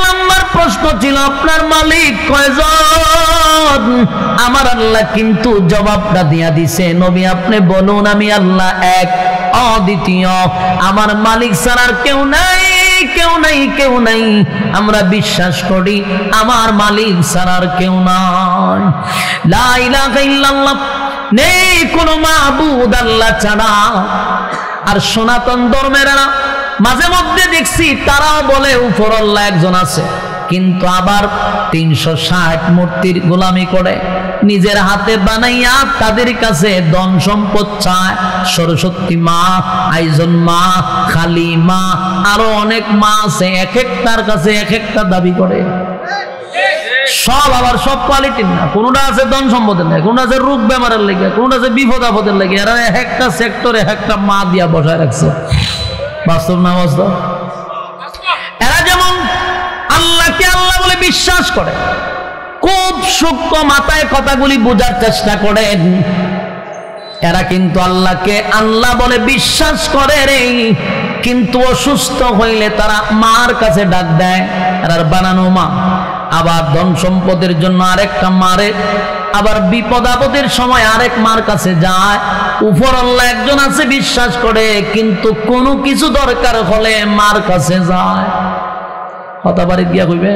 নম্বর প্রশ্ন ছিল আপনার মালিক কয়জন? আমার আল্লাহ কিন্তু জবাবটা দিয়া দিছে, নবী আপনি বলুন আমি আল্লাহ এক অদ্বিতীয়, আমার মালিক ছাড়া আর কেউ নাই, কেউ নাই, কেউ নাই। আমরা বিশ্বাস করি আমার মালিক ছাড়া আর কেউ নাই। লা ইলাহা ইল্লাল্লাহ, নেই কোনো মাবুদ আল্লাহ ছাড়া। আর সনাতন ধর্মের মাঝে মধ্যে দেখছি তারাও বলে উপর আল্লাহ একজন আছে, কিন্তু আবার 360 মূর্তির গোলামি করে, নিজের হাতে বানাইয়া তাদের কাছে ধন সম্পদ চায়। সরস্বতী মা, আইজন মা, খালি মা, আরো অনেক মা আছে, এক একটার কাছে এক একটা দাবি করে। সব আবার সব কোয়ালিটির না, কোনটা আছে ধন সম্পদের লেগে, কোনটা আছে রোগ বেমারের লেগে, কোনটা আছে বিপদ আপদের লেগে। এরা একটা সেক্টরে একটা মা দিয়া বসায় রাখছে। বাস্তব না বাস্তব? এরা যেমন আল্লাহকে আল্লাহ বলে বিশ্বাস করে, খুব সূক্ষ্ম মাথায় কথাগুলি বোঝার চেষ্টা করেন। এরা কিন্তু আল্লাহকে আল্লাহ বলে বিশ্বাস করে রে, কিন্তু অসুস্থ হইলে তারা মার কাছে ডাক দেয়, এরার বানানো মা। আবার ধন সম্পদের জন্য আরেকটা মারে, আবার বিপদ আপদের সময় আরেক মার কাছে যায়। উপর আল্লাহ একজন আছে বিশ্বাস করে, কিন্তু কোনো কিছু দরকার হলে মার কাছে যায়। কথা বাড়ি দিয়া কইবে?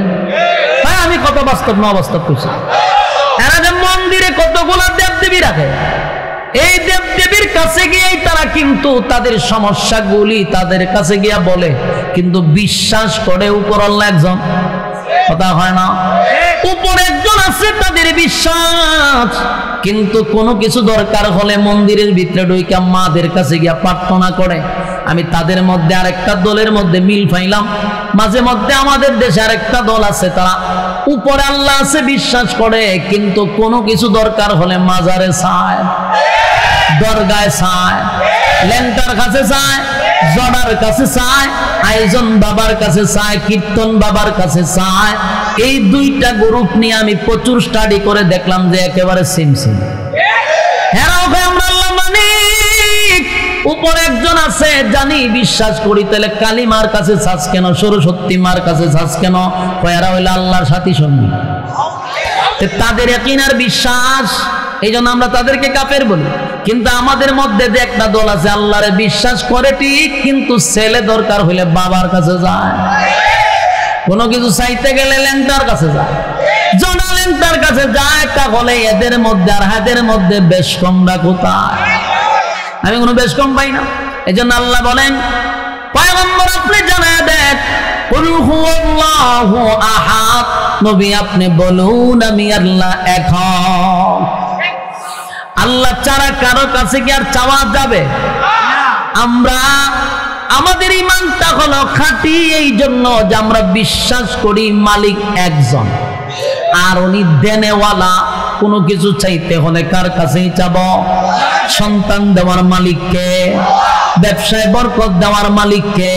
হ্যাঁ, আমি কত বাস্তব না অবাস্তব কইছি। এরা যে মন্দিরে কতগুলো দেবদেবী রাখে, এই দেবদেবীর কাছে গিয়ে তারা কিন্তু তাদের সমস্যাগুলি তাদের কাছে গিয়া বলে, কিন্তু বিশ্বাস করে উপর আল্লাহ একজন। কথা হয় না? উপর একজন আছে তাদের বিশ্বাস, কিন্তু কোনো কিছু দরকার হলে মন্দিরের ভিতরে ঢুইকা মাদের কাছে গিয়া প্রার্থনা করে। আমি তাদের মধ্যে আরেকটা দলের মধ্যে মিল পাইলাম। মাঝে মধ্যে আমাদের দেশে আরেকটা দল আছে, তারা উপরে আল্লাহ আছে বিশ্বাস করে, কিন্তু কোনো কিছু দরকার হলে মাজারে চায়, দরগায় চায়, লেন্টার কাছে চায়, জড়ার কাছে চায়, আয়োজন বাবার কাছে চায়, কীর্তন বাবার কাছে চায়। এই দুইটা গ্রুপ নিয়ে আমি প্রচুর স্টাডি করে দেখলাম যে একেবারে সেম সেম। উপর একজন আছে জানি বিশ্বাস করি, তাহলে কালী মার কাছে চাস কেন, সরস্বতী মার কাছে চাস কেন? এরা হইল আল্লাহর সাথী সঙ্গী, তাদের ইয়াকিনের বিশ্বাস, এই জন্য আমরা তাদেরকে কাফের বলি। কিন্তু আমাদের মধ্যে যে একটা দল আছে আল্লাহরে বিশ্বাস করে ঠিক, কিন্তু ছেলে দরকার হইলে বাবার কাছে যায়, কোনো কিছু চাইতে গেলে লেন্টার কাছে যায়, জনা লেন্টার কাছে যায়। তাহলে এদের মধ্যে আর হাতের মধ্যে বেশ কমরা কোথায়? আমি কোনো বেশ কম পাই না। এই জন্য আল্লাহ বলেন, পয়গম্বর আপনি জানায় দেন, কুল হুয়াল্লাহু আহাদ, নবী আপনি বলুন আমি আল্লাহ এক। আল্লাহ ছাড়া কারো কাছে কি আর চাওয়া যাবে? আমরা আমাদের ঈমানটা হলো খাঁটি এই জন্য যে আমরা বিশ্বাস করি মালিক একজন, আর উনি দেনেওয়ালা। কোনো কিছু চাইতে হলে কার কাছেই চাবো? সন্তান দেওয়ার মালিককে, ব্যবসায় বরকত দেওয়ার মালিককে,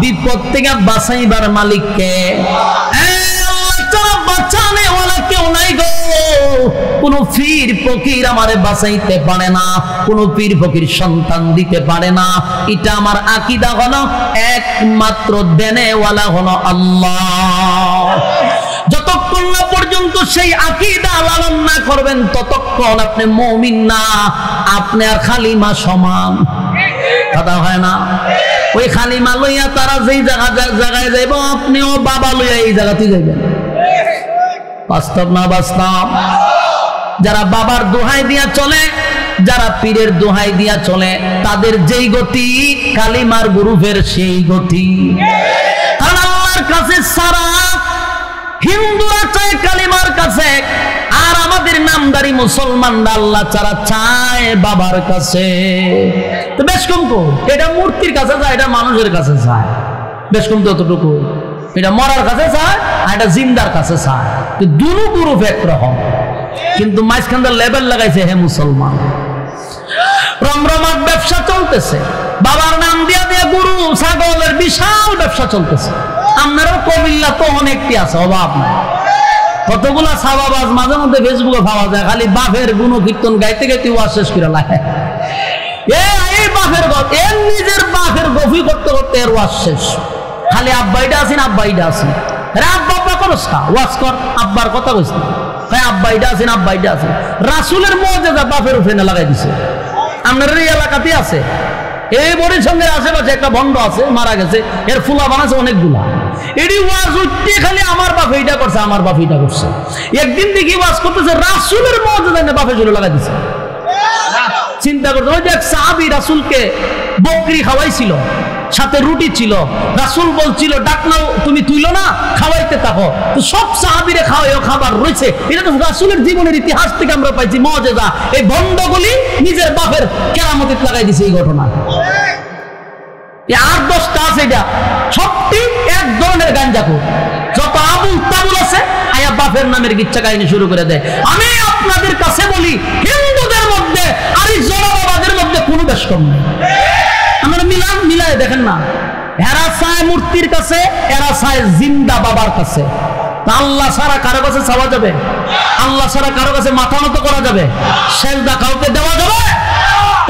বিপদ থেকে বাঁচাইবার মালিককে। কোন পীর ফকির আমারে বাঁচাইতে পারে না, কোন পীর ফকির সন্তান দিতে পারে না। এটা আমার আকীদা হলো একমাত্র দেনেওয়ালা হলো আল্লাহ। যতক্ষণ না পর্যন্ত সেই আকীদা লালন না করবেন ততক্ষণ আপনি মুমিন না, আপনি আর খালিমা সমান। কথা হয় না? ওই খালিমা লইয়া তারা যেই জায়গায় যাইব, আপনিও বাবা লইয়া এই জায়গাতে যাইবেন। বাস্তব না বাস্তব? যারা বাবার দোহাই দিয়া চলে, যারা পীরের দোহাই দিয়া চলে, তাদের যেই গতি কালিমার গ্রুপের সেই গতি। কারণ আল্লাহর কাছে সারা হিন্দুরা চায় কালিমার কাছে, আর আমাদের নামদারি মুসলমানরা আল্লাহ ছাড়া চায় বাবার কাছে। তো বেশ কম কো, এটা মূর্তির কাছে যায়, এটা মানুষের কাছে চায়। বেশ কম তো অতটুকু, এটা মরার কাছে চায় আর এটা জিন্দার কাছে চায়। দুনো গ্রুপ একরকম, কিন্তু মাঝখানটা লেবেল লাগাইছে হে মুসলমান। রমরমার ব্যবসা চলতেছে, বাবার নাম দিয়া দিয়া গরু ছাগলের বিশাল ব্যবসা চলতেছে। আপনারও কবিল্লা তো অনেকটি আছে, অভাব নাই। কতগুলা সাবাবাজ মাঝে মধ্যে ফেসবুকে পাওয়া যায়, খালি বাপের গুণ কীর্তন গাইতে গাইতে ওয়াজ শেষ করে লাগে। এই বাপের নিজের বাপের গফি করতে করতে এর ওয়াজ শেষ। খালি আব্বাইটা আছেন, আব্বাইটা আছেন, আব্বা আব্বা করস না, ওয়াজ কর, আব্বার কথা কইস না। আব্বা এটা আছে না, আব্বা এটা আছে। রাসূলের মুজিজা বাপের উপরে না লাগাই দিছে। আপনার এই এলাকাতে আছে, এই বড়ির সঙ্গে আশেপাশে একটা ভণ্ড আছে, মারা গেছে, এর ফুলা বানাছে অনেকগুলা। এটি ওয়াজ উঠতে খালি আমার বাপ এইটা করছে, আমার বাপ এইটা করছে। একদিন দেখি ওয়াজ করতেছে রাসূলের মুজিজা না বাপের জন্য লাগাই দিছে। চিন্তা করতে, ওই যে এক সাহাবী রাসূলকে বকরি খাওয়াইছিল, সাথে রুটি ছিল, রাসূল বলছিল ডাক নাও, তুমি তুইলো না, খাওয়াইতে থাকো। তো সব সাহাবীরে খাওয়াইও, খাবার রয়েছে। এটা তো রাসূলের জীবনের ইতিহাস থেকে আমরা পাইছি মুজিজা। এই ভণ্ডগুলি নিজের বাপের কেরামতিতে লাগাই দিছে এই ঘটনা। আর 10টা আছে, এটা সবটি এক ধরনের গাঞ্জাখোর। যত আবুল তাবুল আছে আয়া বাপের নামের কিচ্ছা কাহিনী শুরু করে দেয়। আমি আপনাদের কাছে বলি, হিন্দুদের মধ্যে আর এই জড়বাবাদের মধ্যে কোনো বেশ কম নেই। আমরা মিলায় দেখেন না, এরা চায় মূর্তির কাছে, এরা চায় জিন্দা বাবার কাছে। আল্লাহ ছাড়া কারো কাছে চাওয়া যাবে? আল্লাহ ছাড়া কারো কাছে মাথা নত করা যাবে? সেজদা কাউকে দেওয়া যাবে?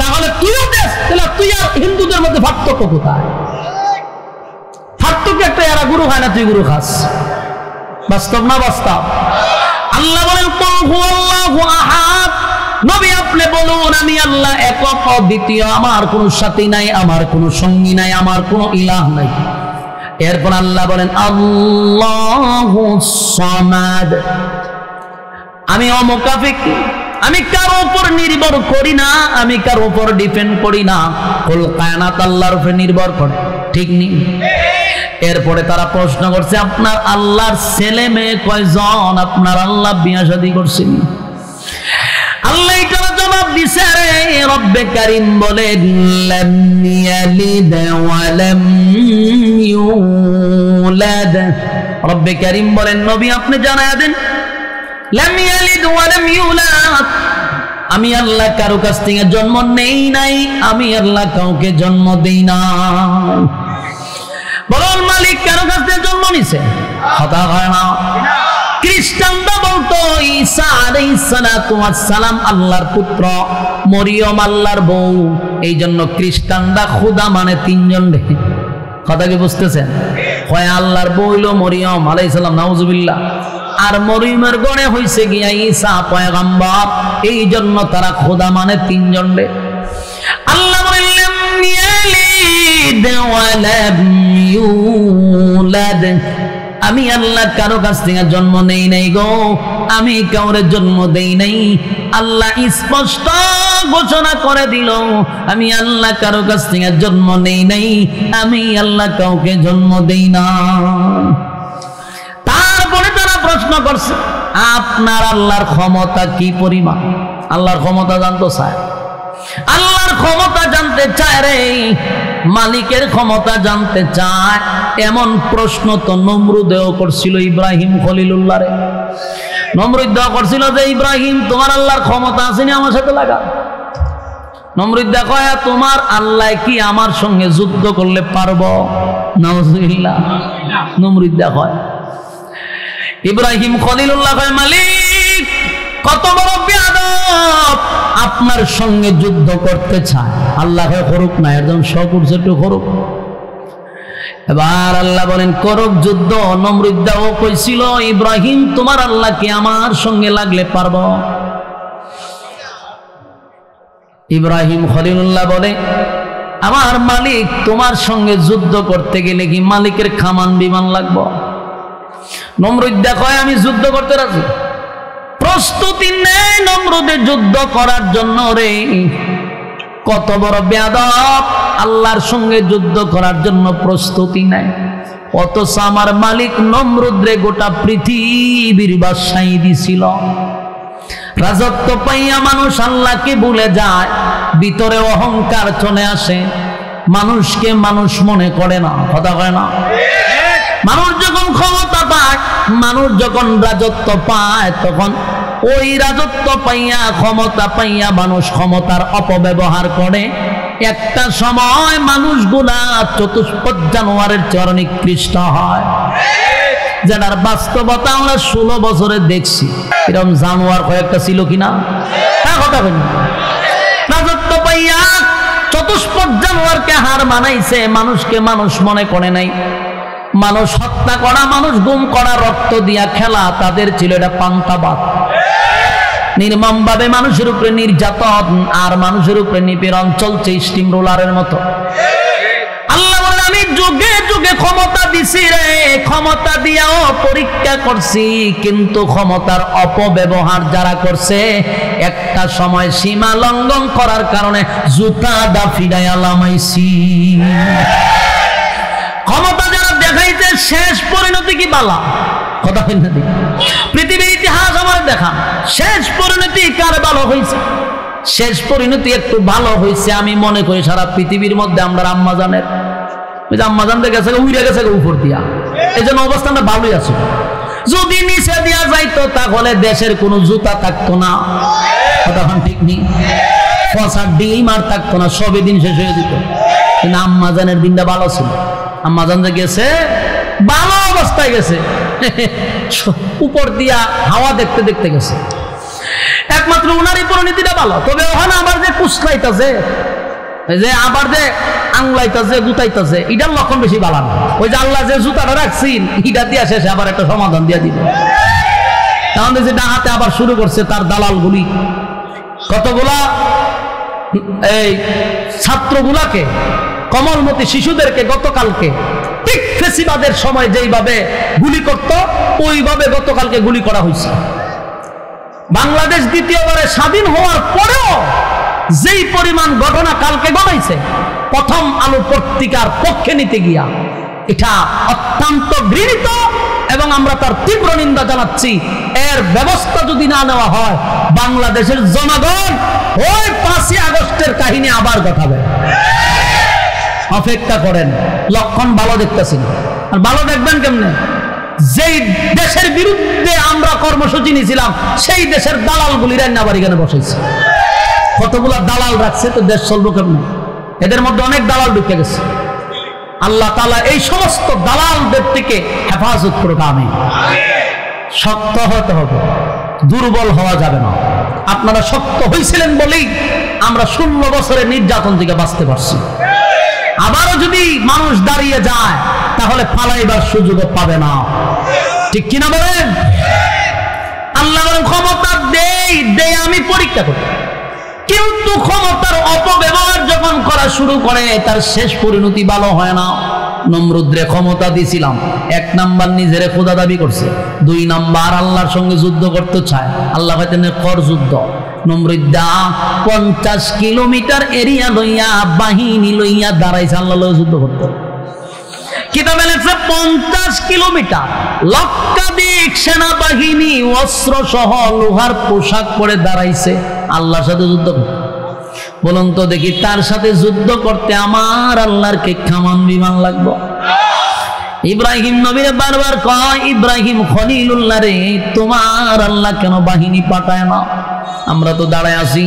তাহলে তুইও দেশ, তাহলে তুই আর হিন্দুদের মধ্যে পার্থক্য কোথায়? পার্থক্য একটা, এরা গুরু খায় না, তুই গুরু খাস। বাস্তব না বাস্তব? আল্লাহ বলেন কুল হুয়াল্লাহু আহাদ, নবী আপনি বলুন আমি আল্লাহ একক অদ্বিতীয়, আমার কোনো সাথী নাই, আমার কোনো সঙ্গী নাই, আমার কোনো ইলাহ নাই। এরপর আল্লাহ বলেন আল্লাহুস সামাদ, আমি অমুকাফিক, আমি কারো উপর নির্ভর করি না, আমি কারো উপর ডিপেন্ড করি না। কুল কায়নাত আল্লাহর উপর নির্ভর করে, ঠিক নেই? এরপরে তারা প্রশ্ন করছে আপনার আল্লাহর ছেলে মেয়ে কয়জন? আপনার আল্লাহ বিয়ে শাদী করছেন? আল্লাহ এটা জবাব দিছে, রে রব্বে কারীম বলেন লাম ইয়ালিদ ওয়া লাম ইউলাদ। রব্বে কারীম বলেন নবী আপনি জানায়া দেন, লাম ইয়ালিদ ওয়া লাম ইউলাদ, আমি আল্লাহ কারো কাছ থেকে জন্ম নেই নাই, আমি আল্লাহ কাউকে জন্ম দেই না। বলুন মালিক কারো কাছ থেকে জন্ম নিছে? কথা হয় না। খ্রিস্টানরা বলতো ঈসা আলাইহিস সালাতু ওয়াস সালাম আল্লাহর পুত্র, মরিয়ম আল্লাহর বউ। এই জন্য খ্রিস্টানরা খোদা মানে 3 জন রে। কথা কি বুঝতেছেন? হয় আল্লাহর বউ হইল মরিয়ম আলাইহিস সালাম, নাউজুবিল্লাহ, আর মরিয়মের গড়ে হইছে গিয়া ঈসা পয়গম্বর। এই জন্য তারা খোদা মানে 3 জন রে। আল্লাহ বললেন ইয়ালিদ ওয়া লাম ইউলাদ, আমি আল্লাহ কারো কাছ থেকে জন্ম নেই নাই গো, আমি কাউরে জন্ম দেই নাই। আল্লাহ স্পষ্ট ঘোষণা করে দিল আমি আল্লাহ কারো কাছ থেকে জন্ম নেই নাই, আমি আল্লাহ কাউকে জন্ম দেই না। তারপরে তারা প্রশ্ন করছে আপনার আল্লাহর ক্ষমতা কি পরিমাণ? আল্লাহর ক্ষমতা জানতে চায়, আল্লাহর ক্ষমতা জানতে চায় রে, মালিকের ক্ষমতা জানতে চায়। এমন প্রশ্ন তো নমরুদেও করছিল ইব্রাহিম খলিলুল্লাহ রে। নমরুদ দেওয়া করছিল যে ইব্রাহিম তোমার আল্লাহর ক্ষমতা আসেনি আমার সাথে লাগা। নমরুদ দেখো তোমার আল্লাহ কি আমার সঙ্গে যুদ্ধ করলে পারবো? নাউজুবিল্লাহ। নমরুদ দেখো, ইব্রাহিম খলিলুল্লাহ কয় মালিক কত বড় বেয়াদব, আপনার সঙ্গে যুদ্ধ করতে চায়। আল্লাহ করুক না, একদম শকুরছে একটু করুক। এবার আল্লাহ বলেন করুক যুদ্ধ। নমরুদ্দাও কইছিল ইব্রাহিম তোমার আল্লাহ কি আমার সঙ্গে লাগলে পারবো? ইব্রাহিম খলিলুল্লাহ বলে আমার মালিক তোমার সঙ্গে যুদ্ধ করতে গেলে কি মালিকের খামান বিমান লাগবো? নমরুদ্দা কয় আমি যুদ্ধ করতে রাজি। প্রস্তুতি নেই নমরুদের যুদ্ধ করার জন্য রে। কত বড় বেয়াদব, আল্লাহর সঙ্গে যুদ্ধ করার জন্য প্রস্তুতি নেয়। অথচ আমার মালিক নমরুদরে গোটা পৃথিবীর বাদশাহী দিছিল। রাজত্ব পাইয়া মানুষ আল্লাহকে ভুলে যায়, ভিতরে অহংকার চলে আসে, মানুষকে মানুষ মনে করে না। কথা কয় না? মানুষ যখন ক্ষমতা পায়, মানুষ যখন রাজত্ব পায়, তখন ওই রাজত্ব পাইয়া ক্ষমতা পাইয়া মানুষ ক্ষমতার অপব্যবহার করে। একটা সময় মানুষগুলা চতুষ্পদ জানোয়ারের চেয়ে নিকৃষ্ট হয়, যেটার বাস্তবতা আমরা 16 বছরে দেখছি। এরকম জানোয়ার কয়েকটা ছিল কিনা? কথা বলি, রাজত্ব পাইয়া চতুষ্পদ জানোয়ারকে হার মানাইছে, মানুষকে মানুষ মনে করে নাই। মানুষ হত্যা করা, মানুষ গুম করা, রক্ত দিয়া খেলা, তাদের ছিল এটা পান্তাবাদ। নির্মমভাবে মানুষের উপরে নির্যাতন আর মানুষের উপরে নিপীড়ন চলছে স্টিম রোলারের মতো। আল্লাহ বলেন আমি যুগে যুগে ক্ষমতা দিছি রে, ক্ষমতা দিয়াও পরীক্ষা করছি, কিন্তু ক্ষমতার অপব্যবহার যারা করছে একটা সময় সীমা লঙ্ঘন করার কারণে জুতা দা ফিরাইয়া লামাইছি। ক্ষমতা যারা দেখাইতে শেষ পরিণতি কি বালা কথা হয় না? পৃথিবীর ইতিহাস আমার দেখা শেষ পরিণতি কার ভালো হয়েছে? শেষ পরিণতি একটু ভালো হয়েছে আমি মনে করি সারা পৃথিবীর মধ্যে আমরা আম্মাজানের, আম্মাজান গেছে উইরে গেছে উপর দিয়া, এই জন্য অবস্থানটা ভালোই আছে। যদি নিচে দিয়া যাইতো তাহলে দেশের কোনো জুতা থাকতো না, কথা ঠিক নেই, ফসার ডিম আর থাকতো না, সবই দিন শেষ হয়ে যেত। কিন্তু আম্মাজানের দিনটা ভালো ছিল। আম্মাজান যে গেছে ভালো অবস্থায় গেছে, উপর দিয়া হাওয়া দেখতে দেখতে গেছে, একমাত্র উনারই পরিণতিটা ভালো। তবে ওখানে আবার যে কুচলাইতেছে, যে আবার যে আংলাইতেছে গুতাইতেছে, এটার লক্ষণ বেশি ভালো না। ওই যে আল্লাহ যে জুতাটা রাখছেন এটা দিয়া শেষে আবার একটা সমাধান দিয়া দিবে। তখন যে ডাহাতে আবার শুরু করছে তার দালালগুলি, কতগুলা এই ছাত্রগুলাকে, কমলমতি শিশুদেরকে গতকালকে ঠিক ফেসিবাদের সময় যেইভাবে গুলি করত ওইভাবে গতকালকে গুলি করা হয়েছে। বাংলাদেশ দ্বিতীয়বারে স্বাধীন হওয়ার পরেও যেই পরিমাণ ঘটনা কালকে ঘটাইছে, প্রথম আলো পত্রিকার পক্ষে নিতে গিয়া এটা অত্যন্ত ঘৃণিত এবং আমরা তার তীব্র নিন্দা জানাচ্ছি। এর ব্যবস্থা যদি না নেওয়া হয় বাংলাদেশের জনগণ ওই 5ই আগস্টের কাহিনী আবার ঘটাবে। অপেক্ষা করেন, লক্ষণ ভালো দেখতেছি না। আর ভালো দেখবেন কেমনে? যেই দেশের বিরুদ্ধে আমরা কর্মসূচি নিয়েছিলাম সেই দেশের দালালগুলি রান্নাবার এখানে বসেছে, কতগুলা দালাল রাখছে, তো দেশ চলবো কেমনে? এদের মধ্যে অনেক দালাল ঢুকে গেছে। আল্লাহ তাআলা এই সমস্ত দালালদের থেকে হেফাজত করুক। আমিন। শক্ত হতে হবে, দুর্বল হওয়া যাবে না। আপনারা শক্ত হয়েছিলেন বলেই আমরা 16 বছরের নির্যাতন থেকে বাঁচতে পারছি। আবারও যদি মানুষ দাঁড়িয়ে যায় তাহলে পালাইবার সুযোগ পাবে না, ঠিক কিনা বলেন? আল্লাহ বলেন ক্ষমতা দেই আমি পরীক্ষা করি, কিন্তু ক্ষমতার অপব্যবহার যখন করা শুরু করে তার শেষ পরিণতি ভালো হয় না। নমরুদরে ক্ষমতা দিয়েছিলাম, 1 নাম্বার নিজেরে খোদা দাবি করছে, 2 নাম্বার আল্লাহর সঙ্গে যুদ্ধ করতে চায়, আল্লাহ হয়তো কর যুদ্ধ। নমরুদ্দা 50 কিলোমিটার এরিয়া লইয়া বাহিনী লইয়া দাঁড়াইছে আল্লাহ যুদ্ধ করতে। কিতাবে লেখছে 50 কিলোমিটার লক্ষাধিক সেনাবাহিনী অস্ত্র সহ লোহার পোশাক পরে দাঁড়াইছে আল্লাহর সাথে যুদ্ধ করতে। বলুন তো দেখি, তার সাথে যুদ্ধ করতে আমার আল্লাহর কে কামান বিমান লাগবে? ইব্রাহিম নবীরে বারবার কয়, ইব্রাহিম খলিলুল্লাহ রে, তোমার আল্লাহ কেন বাহিনী পাঠায় না? আমরা তো দাঁড়ায় আছি।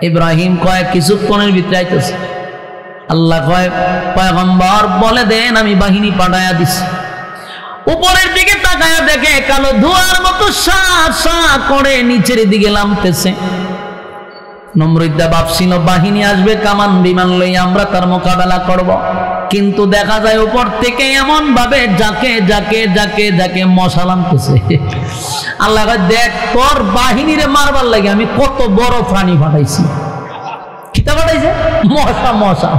ইব্রাহিম কয় কিছুক্ষণের ভিতরে আইতেছে। আল্লাহ কয় পয়গম্বর বলে দেন আমি বাহিনী পাঠায়া দিছি। উপরের দিকে তাকায়া দেখে কালো ধোঁয়ার মতো সা করে নিচের দিকে নামতেছে। নমরুদ্দা ভাবছিল বাহিনী আসবে কামান বিমান লই, আমরা তার মোকাবেলা করব, কিন্তু দেখা যায় উপর থেকে এমন ভাবে যাকে যাকে যাকে যাকে মশা নামতেছে। আল্লাহ দেখ তোর বাহিনীরে মারবার লাগে আমি কত বড় প্রাণী পাঠাইছি। কিতা পাঠাইছে? মশা। মশা।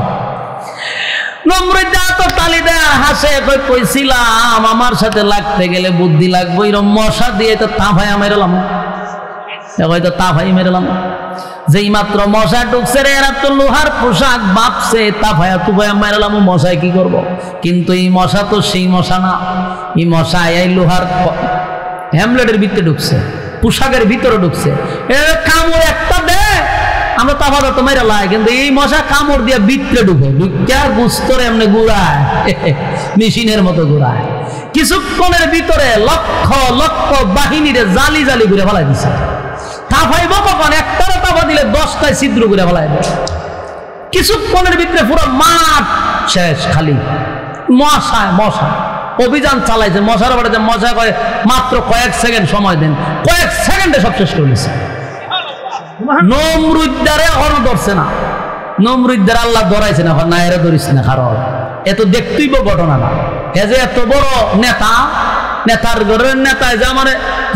নমরুদ্দা তো তালি দেয় হাসে, কইছিলাম আমার সাথে লাগতে গেলে বুদ্ধি লাগবে, এরকম মশা দিয়ে তো তাফাইয়া মেরেলাম, হয়তো তাফাই মেরেলাম। যেই মাত্র মশা ঢুকছে রে, এরা তো লোহার পোশাক বাপছে, তাফায়া তুফায়া মেরেলাম, মশায় কি করব? কিন্তু এই মশা তো সেই মশা না, এই মশা এই লোহার হ্যামলেটের ভিতরে ঢুকছে, পোশাকের ভিতরে ঢুকছে। কামড় একটা দে আমরা তাফাটা তো মেরেলাই, কিন্তু এই মশা কামড় দিয়ে ভিতরে ঢুকে গুস্তরে এমনি ঘুরায়, মেশিনের মতো ঘুরায়। কিছুক্ষণের ভিতরে লক্ষ লক্ষ বাহিনীরে জালি জালি ঘুরে ফেলাই দিছে। তাফাইব কখন? একটারে তাফা দিলে 10টায় ছিদ্র করে ফেলাই দেয়। কিছুক্ষণের ভিতরে পুরো মাঠ শেষ, খালি মশায় মশা। অভিযান চালাইছে মশার বাড়িতে, মশা করে মাত্র কয়েক সেকেন্ড সময় দেন, কয়েক সেকেন্ডে সব শেষ করে দিচ্ছে। নমরুদ্দারে এখনো ধরছে না, নমরুদ্দার আল্লাহ ধরাইছে না, না এরা ধরিস না, কারণ এত দেখতেই ঘটনা না, এ যে এত বড় নেতা, নেতার ঘরের নেতা যে আমার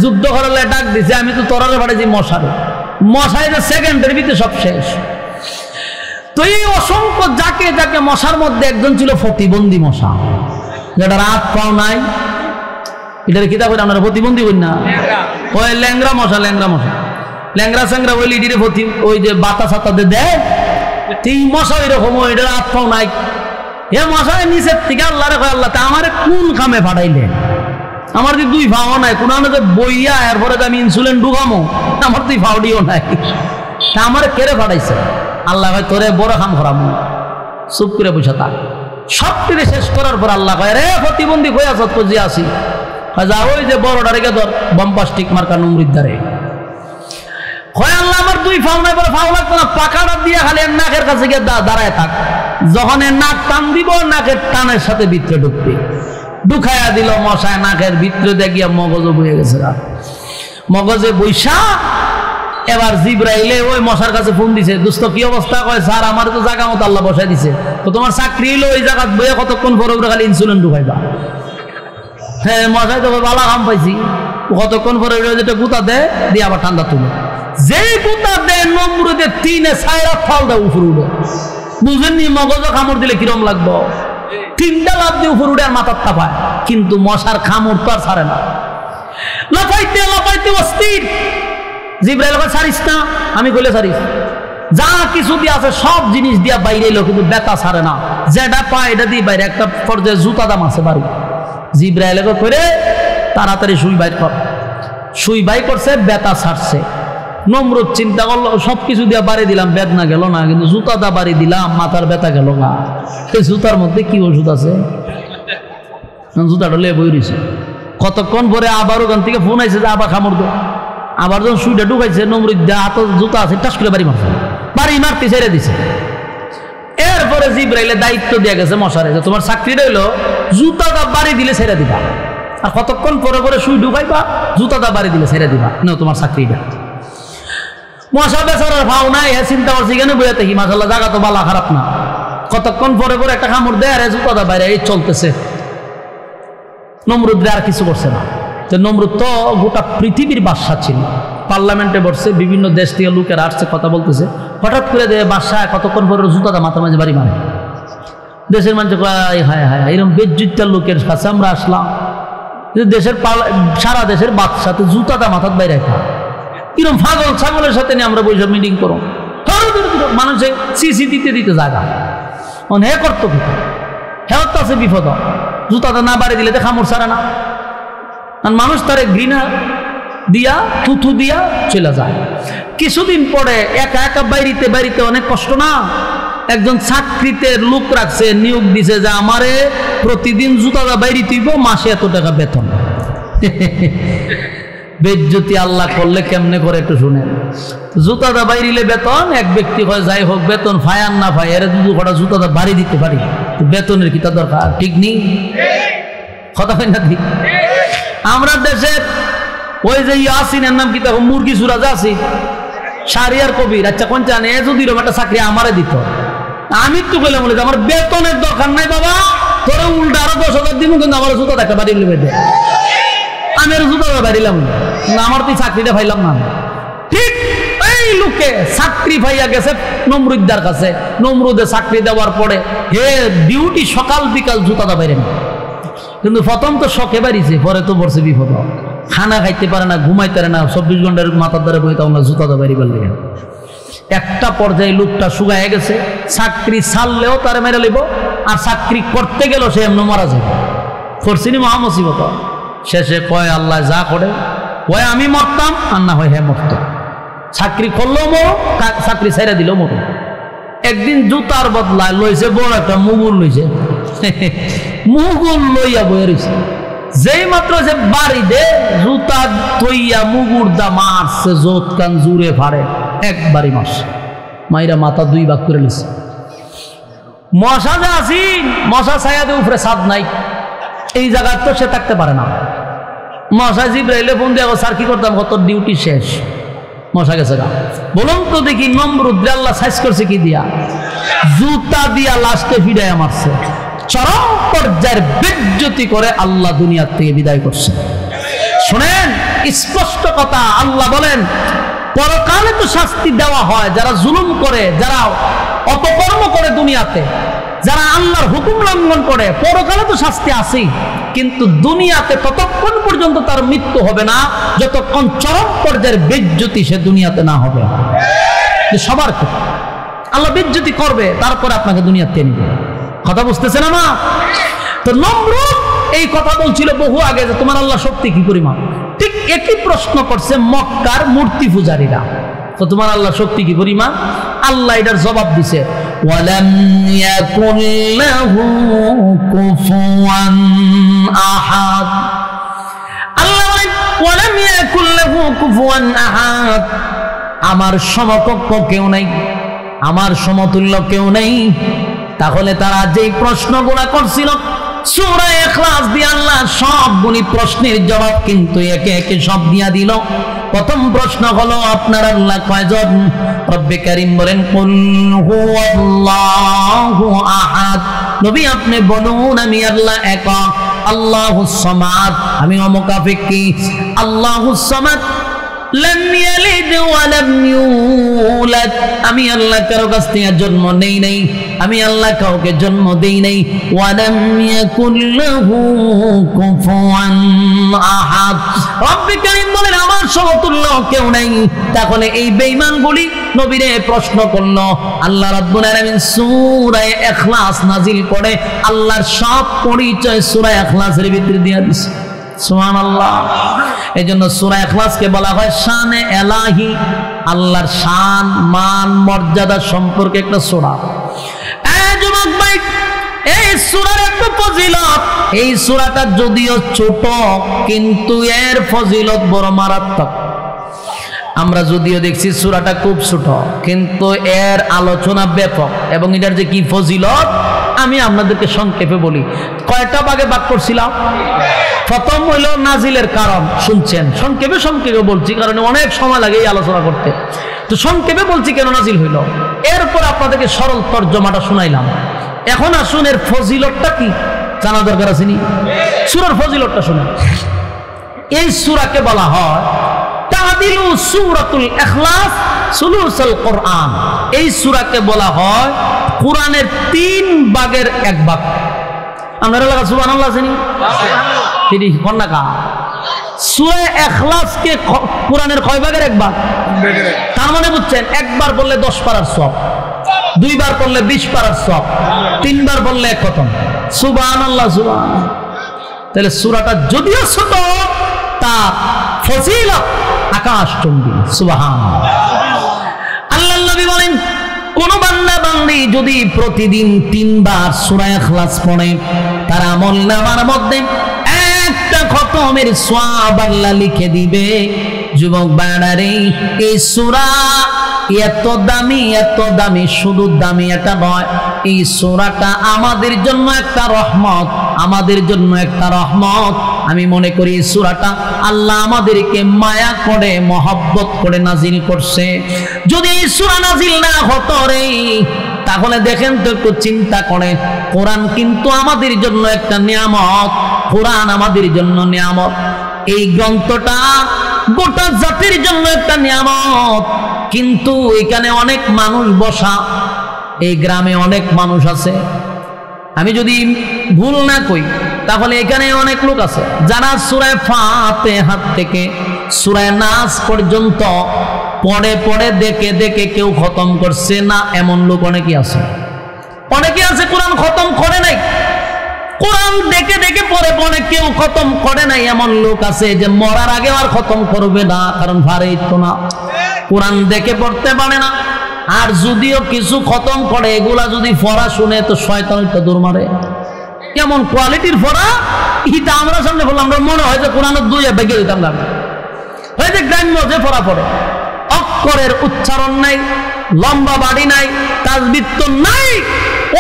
যুদ্ধ করালে ডাক দিছে, আমি তো তরালে পাঠাইছি মশাই যে সেকেন্ডের ভিতরে সব শেষ। তো এই অসংখ্য যাকে যাকে মশার মধ্যে একজন ছিল প্রতিবন্ধী মশা, যেটা রাত পাও নাই, এটার কিতাব আপনারা প্রতিবন্ধী বল না, ওই ল্যাংরা মশা, ল্যাংরা স্যাংরা ওই লিডিরে প্রতি ওই যে বাতা সাতাতে দেয়, এই মশা এরকম, এটা রাত পাও নাই। এ মশাই নিচের থেকে আল্লাহ রে কয়, আল্লাহ তা আমার কোন কামে পাঠাইলে, আমার যে 2 পাও নাই, কোন বইয়া এরপরে আমি ইনসুলিন ঢুকামো, আমার 2 পাউডিও নাই, তা আমার কেড়ে পাঠাইছে। আল্লাহ ভাই তোরে বড় কাম করামো, চুপ করে বসে থাক। সবটিরে শেষ করার পর আল্লাহ কয়, রে প্রতিবন্ধী হয়ে আস তো যে আসি, যা ওই যে বড়টা রেখে ধর বম্পাস্টিক মার্কা নমৃদ্দারে হয়। আল্লাহ আমার 2 পাও নাই, বলে পাও লাগতো না, পাকাটা দিয়ে খালি এর নাকের কাছে গিয়ে দাঁড়ায় থাক, যখন এর নাক টান দিব নাকের টানের সাথে ভিতরে ঢুকবে, ঢুকাইয়া দিল মশায় নাকের ভিতরে দেখিয়া মগজে বয়ে গেছে, মগজে বৈশা। এবার জিবরাইলে ওই মশার কাছে ফোন দিছে, দোস্ত কি অবস্থা? কয় স্যার আমার তো জায়গা মতো আল্লাহ বসাই দিছে, তো তোমার চাকরি হইলো ওই জায়গা বইয়া কতক্ষণ পরে খালি ইনসুলিন ঢুকাইবা। হ্যাঁ মশাই তো বালা কাম পাইছি, কতক্ষণ পরে যেটা গুতা দেয় দিয়ে আবার ঠান্ডা তুলে, যেই গুতা দেয় নমরুদে 3 ছায়রা ফল দেয় উপরে উঠে। বুঝেননি মগজ কামড় দিলে কিরম লাগবো? 3টা লাভ দিয়ে উপরে উঠে আর মাথার তাপায়, কিন্তু মশার কামড় তো আর ছাড়ে না, লাফাইতে লাফাইতে অস্থির। জিবরাইল কয় ছাড়িস না, আমি কইলে ছাড়িস, যা কিছু দিয়ে আছে সব জিনিস দিয়া বাইরে এলো, কিন্তু ব্যথা ছাড়ে না, যেটা পায় এটা দিয়ে বাইরে। একটা পর্যায়ে জুতা দাম আছে বাড়ি, জিবরাইল করে তাড়াতাড়ি সুই বাইর কর, সুই বাই করছে, ব্যথা ছাড়ছে। নমরুদ চিন্তা করলো সবকিছু দিয়া বাড়ি দিলাম, বেদনা গেল না, কিন্তু জুতাটা বাড়ি দিলাম, মাথার ব্যথা গেল না। এই জুতার মধ্যে কি ওষুধ আছে? জুতাটা লে বই রয়েছে। কতক্ষণ পরে আবার ওখান থেকে ফোন আইছে যে আবার কামড় দো। আবার যখন সুইটা ঢুকাইছে, নমরুদ হাত জুতা আছে, টাস করে বাড়ি মারছে, বাড়ি মারতে ছেড়ে দিছে। এরপরে জিবরাইলে দায়িত্ব দিয়ে গেছে মশারে, যে তোমার চাকরিটা হইলো জুতাটা বাড়ি দিলে ছেড়ে দিবা, আর কতক্ষণ পরে পরে সুই ঢুকাইবা, জুতাটা বাড়ি দিলে ছেড়ে দিবা, না তোমার চাকরিটা। মশা বেচারার ভাও নাই, চিন্তা করছি কেন বইয়া থাকি, মাশাআল্লাহ জায়গা তো বালা খারাপ না। কতক্ষণ পরে পরে একটা কামড় দেয় আর জুতাটা বাইরে, এই চলতেছে। নমরুদ আর কিছু করছে না। তো নমরুদ তো গোটা পৃথিবীর বাদশা ছিল, পার্লামেন্টে বসছে, বিভিন্ন দেশ থেকে লোকেরা আসছে, কথা বলতেছে। হঠাৎ করে দেয় বাদশাহ কতক্ষণ পরে জুতাটা মাথা মাঝে বাড়ি মারে। দেশের মানুষ হায় হায় হায়, এরকম বেজ্জুতার লোকের কাছে আমরা আসলাম, দেশের সারা দেশের বাদশাতে জুতাটা মাথার বাইরে রাখা, কিরম পাগল ছাগলের সাথে নিয়ে আমরা বসে মিটিং করো, মানুষে সিসি দিতে দিতে জায়গা হে করতো, হ্যাঁ তো আছে বিপদ, জুতাটা না বাড়ি দিলে তো খামড় ছাড়ে না, আর মানুষ তারে ঘৃণা দিয়া থুথু দিয়া চলে যায়। কিছুদিন পরে একা একা বাইরিতে বাইরিতে অনেক কষ্ট না, একজন চাকরিতে লোক রাখছে, নিয়োগ দিছে যে আমারে প্রতিদিন জুতাটা বাইরে তুইব, মাসে এত টাকা বেতন। বেজ্জতি আল্লাহ করলে কেমনে করে একটু শুনেন। জুতাটা বাইরিলে বেতন, এক ব্যক্তি হয় যাই হোক বেতন ফায়ার না ফাই, এর দুটো কটা জুতাটা বাড়ি দিতে পারি, বেতনের কি তা দরকার? ঠিক নেই কথা হয় না? ঠিক। আমরা দেশের ওই যে ইয়াসিনের নাম কি তখন মুরগি সুরাজ আছি, শাহরিয়ার কবির, আচ্ছা কোন চান এ যদি একটা চাকরি আমারে দিত, আমি তো বলে বলে আমার বেতনের দরকার নাই বাবা, তোরা উল্টা আরো 10,000 দিব, কিন্তু আমার জুতা একটা বাড়ি বেঁধে, আমি আর জুতা বাড়িলাম না, আমার তুই চাকরিটা পাইলাম না। ঠিক এই লোকে চাকরি পাইয়া গেছে নমরুদ্দার কাছে, নমরুদে চাকরি দেওয়ার পরে হে ডিউটি সকাল বিকাল জুতাটা বাইরে না, কিন্তু প্রথম তো শখে বাড়িছে, পরে তো পড়ছে বিপদ, খানা খাইতে পারে না, ঘুমাইতে পারে না, 24 ঘন্টার মাথার দ্বারা বইতে আমরা জুতাটা বাড়ি পারলে। একটা পর্যায়ে লোকটা শুকায় গেছে, চাকরি ছাড়লেও তার মেরে লিব, আর চাকরি করতে গেল সে এমন মারা যাবে, করছিনি মহামসিবত। শেষে কয় আল্লাহ যা করে, কয় আমি মরতাম আর না হয় হ্যাঁ মরত, চাকরি করলেও মরো, চাকরি ছেড়ে দিলেও মরো। একদিন জুতার বদলায় লইছে বড় একটা মুগুর লইছে, মুগুর লইয়া বয়ে রয়েছে, যেই মাত্র যে বাড়ি দে জুতা তৈয়া মুগুর দা মারছে, জোত কান জুড়ে ফাড়ে, একবারই মারছে, মাইরা মাথা 2 ভাগ করে লিছে। মশা যে আসি, মশা ছায়াদের উপরে ছাদ নাই, এই জায়গায় তো সে থাকতে পারে না। মশা জিবরাইলে ফোন দিয়ে স্যার কি করতাম, কত ডিউটি শেষ, মশা গেছে গা। বলুন তো দেখি নমরুদ আল্লাহ সাইজ করছে কি দিয়া? জুতা দিয়া লাস্টে ফিরাইয়া মারছে, চরম পর্যায়ের বেইজ্জতি করে আল্লাহ দুনিয়া থেকে বিদায় করছেন। শুনেন স্পষ্ট কথা, আল্লাহ বলেন পরকালে তো শাস্তি দেওয়া হয় যারা জুলুম করে, যারা অপকর্ম করে দুনিয়াতে, যারা আল্লাহর হুকুম লঙ্ঘন করে, পরকালে তো শাস্তি আছেই। কিন্তু দুনিয়াতে ততক্ষণ পর্যন্ত তার মৃত্যু হবে না যতক্ষণ চরম পর্যায়ের বেইজ্জতি সে দুনিয়াতে না হবে। সবার ক্ষেত্রে আল্লাহ বেইজ্জতি করবে, তারপরে আপনাকে দুনিয়াতে নিবে। কথা বুঝতেছেন না? তো নমরুদ এই কথা বলছিল বহু আগে যে তোমার আল্লাহ শক্তি কি পরিমাণ। ঠিক একই প্রশ্ন করছে মক্কার মূর্তি পূজারীরা, তো তোমার আল্লাহ শক্তি কি পরিমাণ? আল্লাহ এটার জবাব দিছে ওয়ালাম ইয়াকুল লাহু কুফুয়ান আহাদ। আল্লাহ বলেন ওয়ালাম ইয়াকুল লাহু কুফুয়ান আহাদ, আমার সমকক্ষ কেউ নাই, আমার সমতুল্য কেউ নেই। তাহলে তারা যেই প্রশ্নগুলো করছিল সূরা ইখলাস দিয়ে আল্লাহ সবগুলি প্রশ্নের জবাব কিন্তু একে একে সব দিয়া দিল। প্রথম প্রশ্ন হলো আপনার আল্লাহ কয়জন? রব্বে কারীম বলেন কুল হুয়াল্লাহু আহাদ। নবী আপনি বলুন আমি আল্লাহ একক, আল্লাহুস সামাদ, আমি অমুকাফিকি, আল্লাহুস সামাদ লাম ইয়ালিদ ওয়া লাম ইউলাদ, আমি আল্লাহ কারো কাছ থেকে জন্ম নেই নাই, আমি আল্লাহ কাউকে জন্ম দেই নাই। ওয়া লাম ইয়াকুল লাহু কুফুয়ান আহাদ। রব্বে কারীম বলেন আমার সমতুল্য কেউ নাই। তাহলে এই বেঈমানগুলি নবীরে প্রশ্ন করলো, আল্লাহ রাব্বুল আলামিন সূরা ইখলাস নাজিল করে আল্লাহর সব পরিচয় সূরা ইখলাসের ভিতরে দিয়া দিয়েছে। সুবহানাল্লাহ। এজন্য সূরা ইখলাসকে বলা হয় শানে এলাহি, আল্লাহর শান মান মর্যাদা সম্পর্কে একটা সূরা। এই যুবক ভাই, এই সূরার একটা ফজিলত, এই সূরাটা যদিও ছোট কিন্তু এর ফজিলত বড় মারাত্মক। আমরা যদিও দেখছি সূরাটা খুব ছোট কিন্তু এর আলোচনা ব্যাপক, এবং এটার যে কি ফজিলত আমি আপনাদেরকে সংক্ষেপে বলি। কয়টা ভাগে ভাগ করছিলাম? প্রথম হইল নাজিলের কারণ, শুনছেন, সংক্ষেপে সংক্ষেপে বলছি কারণ অনেক সময় লাগে এই আলোচনা করতে, তো সংক্ষেপে বলছি কেন নাজিল হইল। এরপর আপনাদেরকে সরল তর্জমাটা শুনাইলাম। এখন আসুন এর ফজিলতটা কি জানা দরকার আছে নি? সূরার ফজিলতটা শুনেন। এই সূরাকে বলা হয় তাদিলু সূরাতুল ইখলাস সুলুসুল কোরআন। এই সূরাকে বলা হয় কোরআনের 3 ভাগের 1 ভাগ। আপনারা লাগা সুবহানাল্লাহ জানি তিনি কন্নাকা সূরা ইখলাসকে কোরআনের কয় ভাগের 1 ভাগ? তার মানে বুঝছেন, একবার বললে 10 পারার সওয়াব, 2 বার পড়লে 20 পারার সওয়াব, 3 বার বললে 1 খতম। সুবহানাল্লাহ সুবহানাল্লাহ। তাহলে সূরাটা যদিও ছোট তার ফজিলত আকাশচুম্বী। সুবহানাল্লাহ। আল্লাহর নবী বলেন কোন বান্দা বান্দি যদি প্রতিদিন 3 বার সূরা ইখলাস পড়ে তার আমলনামার মধ্যে একটা খতমের সওয়াব আল্লাহ লিখে দিবে। যুবক বান্দারে এই সূরা এত দামি, শুধু দামি এটা নয়, এই সূরাটা আমাদের জন্য একটা রহমত, আমাদের জন্য একটা রহমত। আমি মনে করি এই সূরাটা আল্লাহ আমাদেরকে মায়া করে মহব্বত করে নাজিল করছে। যদি এই সূরা নাজিল না হতো রে, তাহলে দেখেন তো একটু চিন্তা করে, কোরআন কিন্তু আমাদের জন্য একটা নিয়ামত, কোরআন আমাদের জন্য নিয়ামত। এই গ্রন্থটা গোটা জাতির জন্য একটা নিয়ামত, কিন্তু এখানে অনেক মানুষ বসা, এই গ্রামে অনেক মানুষ আছে, আমি যদি ভুল না কই তাহলে এখানে অনেক লোক আছে যারা সূরা ফাতিহা থেকে সূরা নাস পর্যন্ত পড়ে পড়ে দেখে দেখে কেউ খতম করছে না, এমন লোক অনেকেই আছে। অনেকে আছে কোরআন খতম করে নাই, কোরআন দেখে দেখে পড়ে পড়ে কেউ খতম করে নাই, এমন লোক আছে যে মরার আগে আর খতম করবে না, কারণ ভারী তো না, কোরআন দেখে পড়তে পারে না। আর যদিও কিছু খতম করে এগুলা যদি পড়া শুনে তো শয়তান তো দূর মারে। কেমন কোয়ালিটির পড়া এটা আমরা সামনে বললাম, আমরা মনে হয় যে কোরআনের 2 বেগে দিতাম না, হয় যে গ্রাম্য যে পড়া পড়ে, অক্ষরের উচ্চারণ নাই, লম্বা বাড়ি নাই, তাজবিদ তো নাই,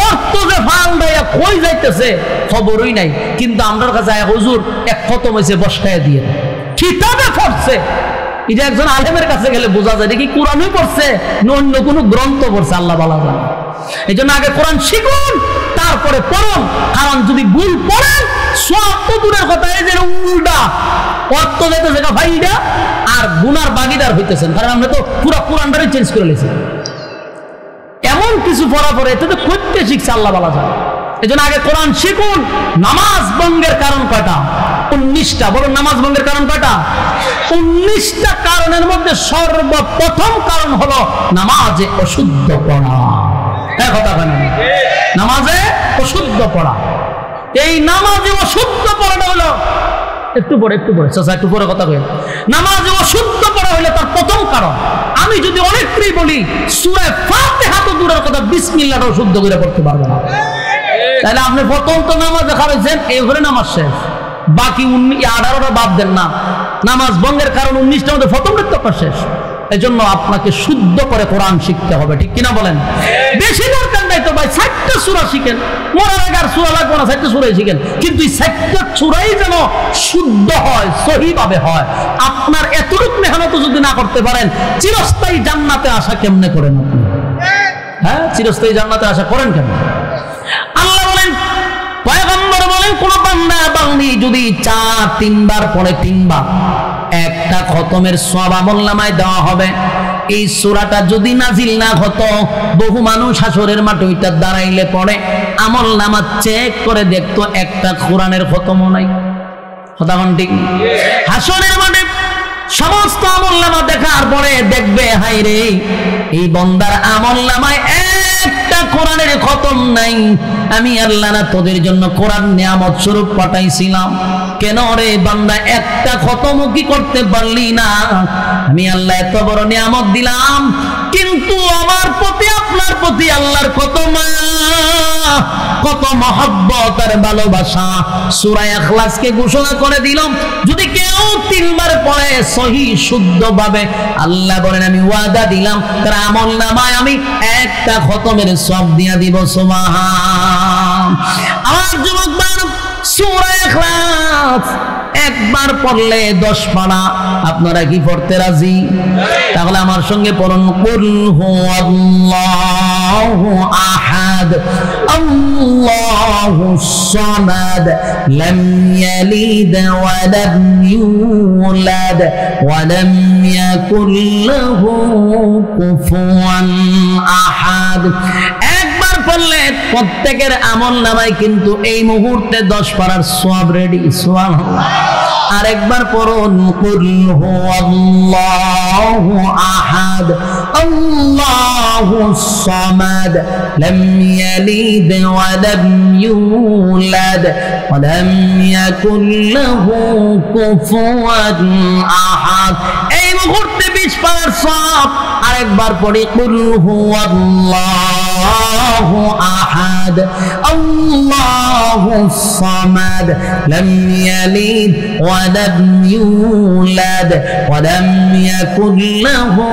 অর্থ যে ফাল দেয়া কই যাইতেছে খবরই নাই। কিন্তু আমরার কাছে হুজুর এক খতম হয়েছে বসকায় দিয়ে কিতাবে পড়ছে, এটা একজন আলেমের কাছে গেলে বোঝা যায় কি কোরআনই পড়ছে না অন্য কোনো গ্রন্থ পড়ছে, আল্লাহ ভালো জানে। এই জন্য আগে কোরআন শিখুন, তারপরে পড়ুন, কারণ যদি ভুল পড়েন সব তো দূরের কথা, এই যে উল্টা অর্থ যেতেছে ভাইটা আর গুনার বাগিদার হইতেছেন, কারণ আমরা তো পুরো কোরআনটাই চেঞ্জ করে নিয়েছি। এমন কিছু পড়া পড়ে এতে তো করতে শিখছে আল্লাহ বলা যায়। এই জন্য আগে কোরআন শিখুন। নামাজ ভঙ্গের কারণ কয়টা? 19টা। বলুন নামাজ ভঙ্গের কারণ কয়টা? 19টা কারণের মধ্যে সর্বপ্রথম কারণ হলো নামাজে অশুদ্ধ পড়া। কথা বলেন, নামাজে অশুদ্ধ পড়া। এই নামাজে অশুদ্ধ পড়াটা হলো একটু পরে চাচা একটু পরে কথা বলেন। নামাজে অশুদ্ধ পড়া হলো তার প্রথম কারণ। আমি যদি অনেককেই বলি সূরা ফাতিহা তো দূরের কথা, বিসমিল্লাহটাও শুদ্ধ করে পড়তে পারবে না, তাহলে আপনি প্রথম তো নামাজে খারাইছেন, এই হলে নামাজ শেষ। বাকি 18টা বাদ দেন না, নামাজ ভঙ্গের কারণ 19টার মধ্যে প্রথমটা তো শেষ। এই জন্য আপনাকে শুদ্ধ করে কোরআন শিখতে হবে, ঠিক কিনা বলেন? বেশি দরকার নাই তো ভাই, 4টা সূরা শিখেন, মরার আগে আর সূরা লাগবে না, 4টা সূরাই শিখেন, কিন্তু এই 4টা সূরাই যেন শুদ্ধ হয়, সহিভাবে হয়। আপনার এতটুকু মেহনত যদি না করতে পারেন, চিরস্থায়ী জান্নাতে আশা কেমনে করেন আপনি? হ্যাঁ, চিরস্থায়ী জান্নাতে আশা করেন কেন? আল্লাহ বলেন, পয়গম্বর বলেন, কোন বান্দা বান্দি যদি 3বার পড়ে 3বার একটা খতমের সওয়াব আমলনামায় দেওয়া হবে। এই সূরাটা যদি নাজিল না হতো, বহু মানুষ হাসরের মাঠে ওইটা দাঁড়াইলে পড়ে আমলনামা চেক করে দেখতো একটা কোরআনের খতমও নাই। কথা কোন ঠিক? হাসরের মাঠে সমস্ত আমলনামা দেখার পরে দেখবে, হায় রে এই বান্দার আমলনামায় একটা কোরআনের খতম নাই। আমি আল্লাহ না তোদের জন্য কোরআন নিয়ামত স্বরূপ পাঠাইছিলাম, কেন রে বান্দা একটা খতমও কি করতে পারলি না? আমি আল্লাহ এত বড় নিয়ামত দিলাম, কিন্তু আমার প্রতি আপনার প্রতি আল্লাহর কত মায়া, কত মহব্বত আর ভালোবাসা। সূরা ইখলাসকে ঘোষণা করে দিলাম, যদি কেউ 3বার পড়ে সহি শুদ্ধ ভাবে, আল্লাহ বলেন আমি ওয়াদা দিলাম তার আমলনামায় আমি একটা খতমের সওয়াব দিয়া দিব। সুবহান। আমার যুবক ভাইরা, সূরা ইখলাস একবার পড়লে 10 পারা। আপনারা কি পড়তে রাজি? তাহলে আমার সঙ্গে পড়ুন, কুল হুয়াল্লাহু আহাদ আল্লাহুস সামাদ লাম ইয়ালিদ ওয়া লাম ইউলাদ ওয়া লাম ইয়াকুল লাহু কুফুয়ান আহাদ। একবার পড়লে প্রত্যেকের আমলনামায় কিন্তু এই মুহূর্তে 10 পারার সওয়াব রেডি। সুবহানাল্লাহ। আরেকবার পড়ুন, কুল হুয়াল্লাহু আহাদ আল্লাহুস সামাদ লাম ইয়ালিদ ওয়া লাম ইউলাদ ওয়া লাম ইয়াকুল লাহু কুফুয়ান আহাদ। এই মুহূর্তে 20 পারার সওয়াব। আরেকবার পড়ি, কুল হুয়াল্লাহু আহাদ আল্লাহুস সামাদ লাম ইয়ালিদ ওয়া লাম ইউলাদ ওয়া লাম ইয়াকুল লাহু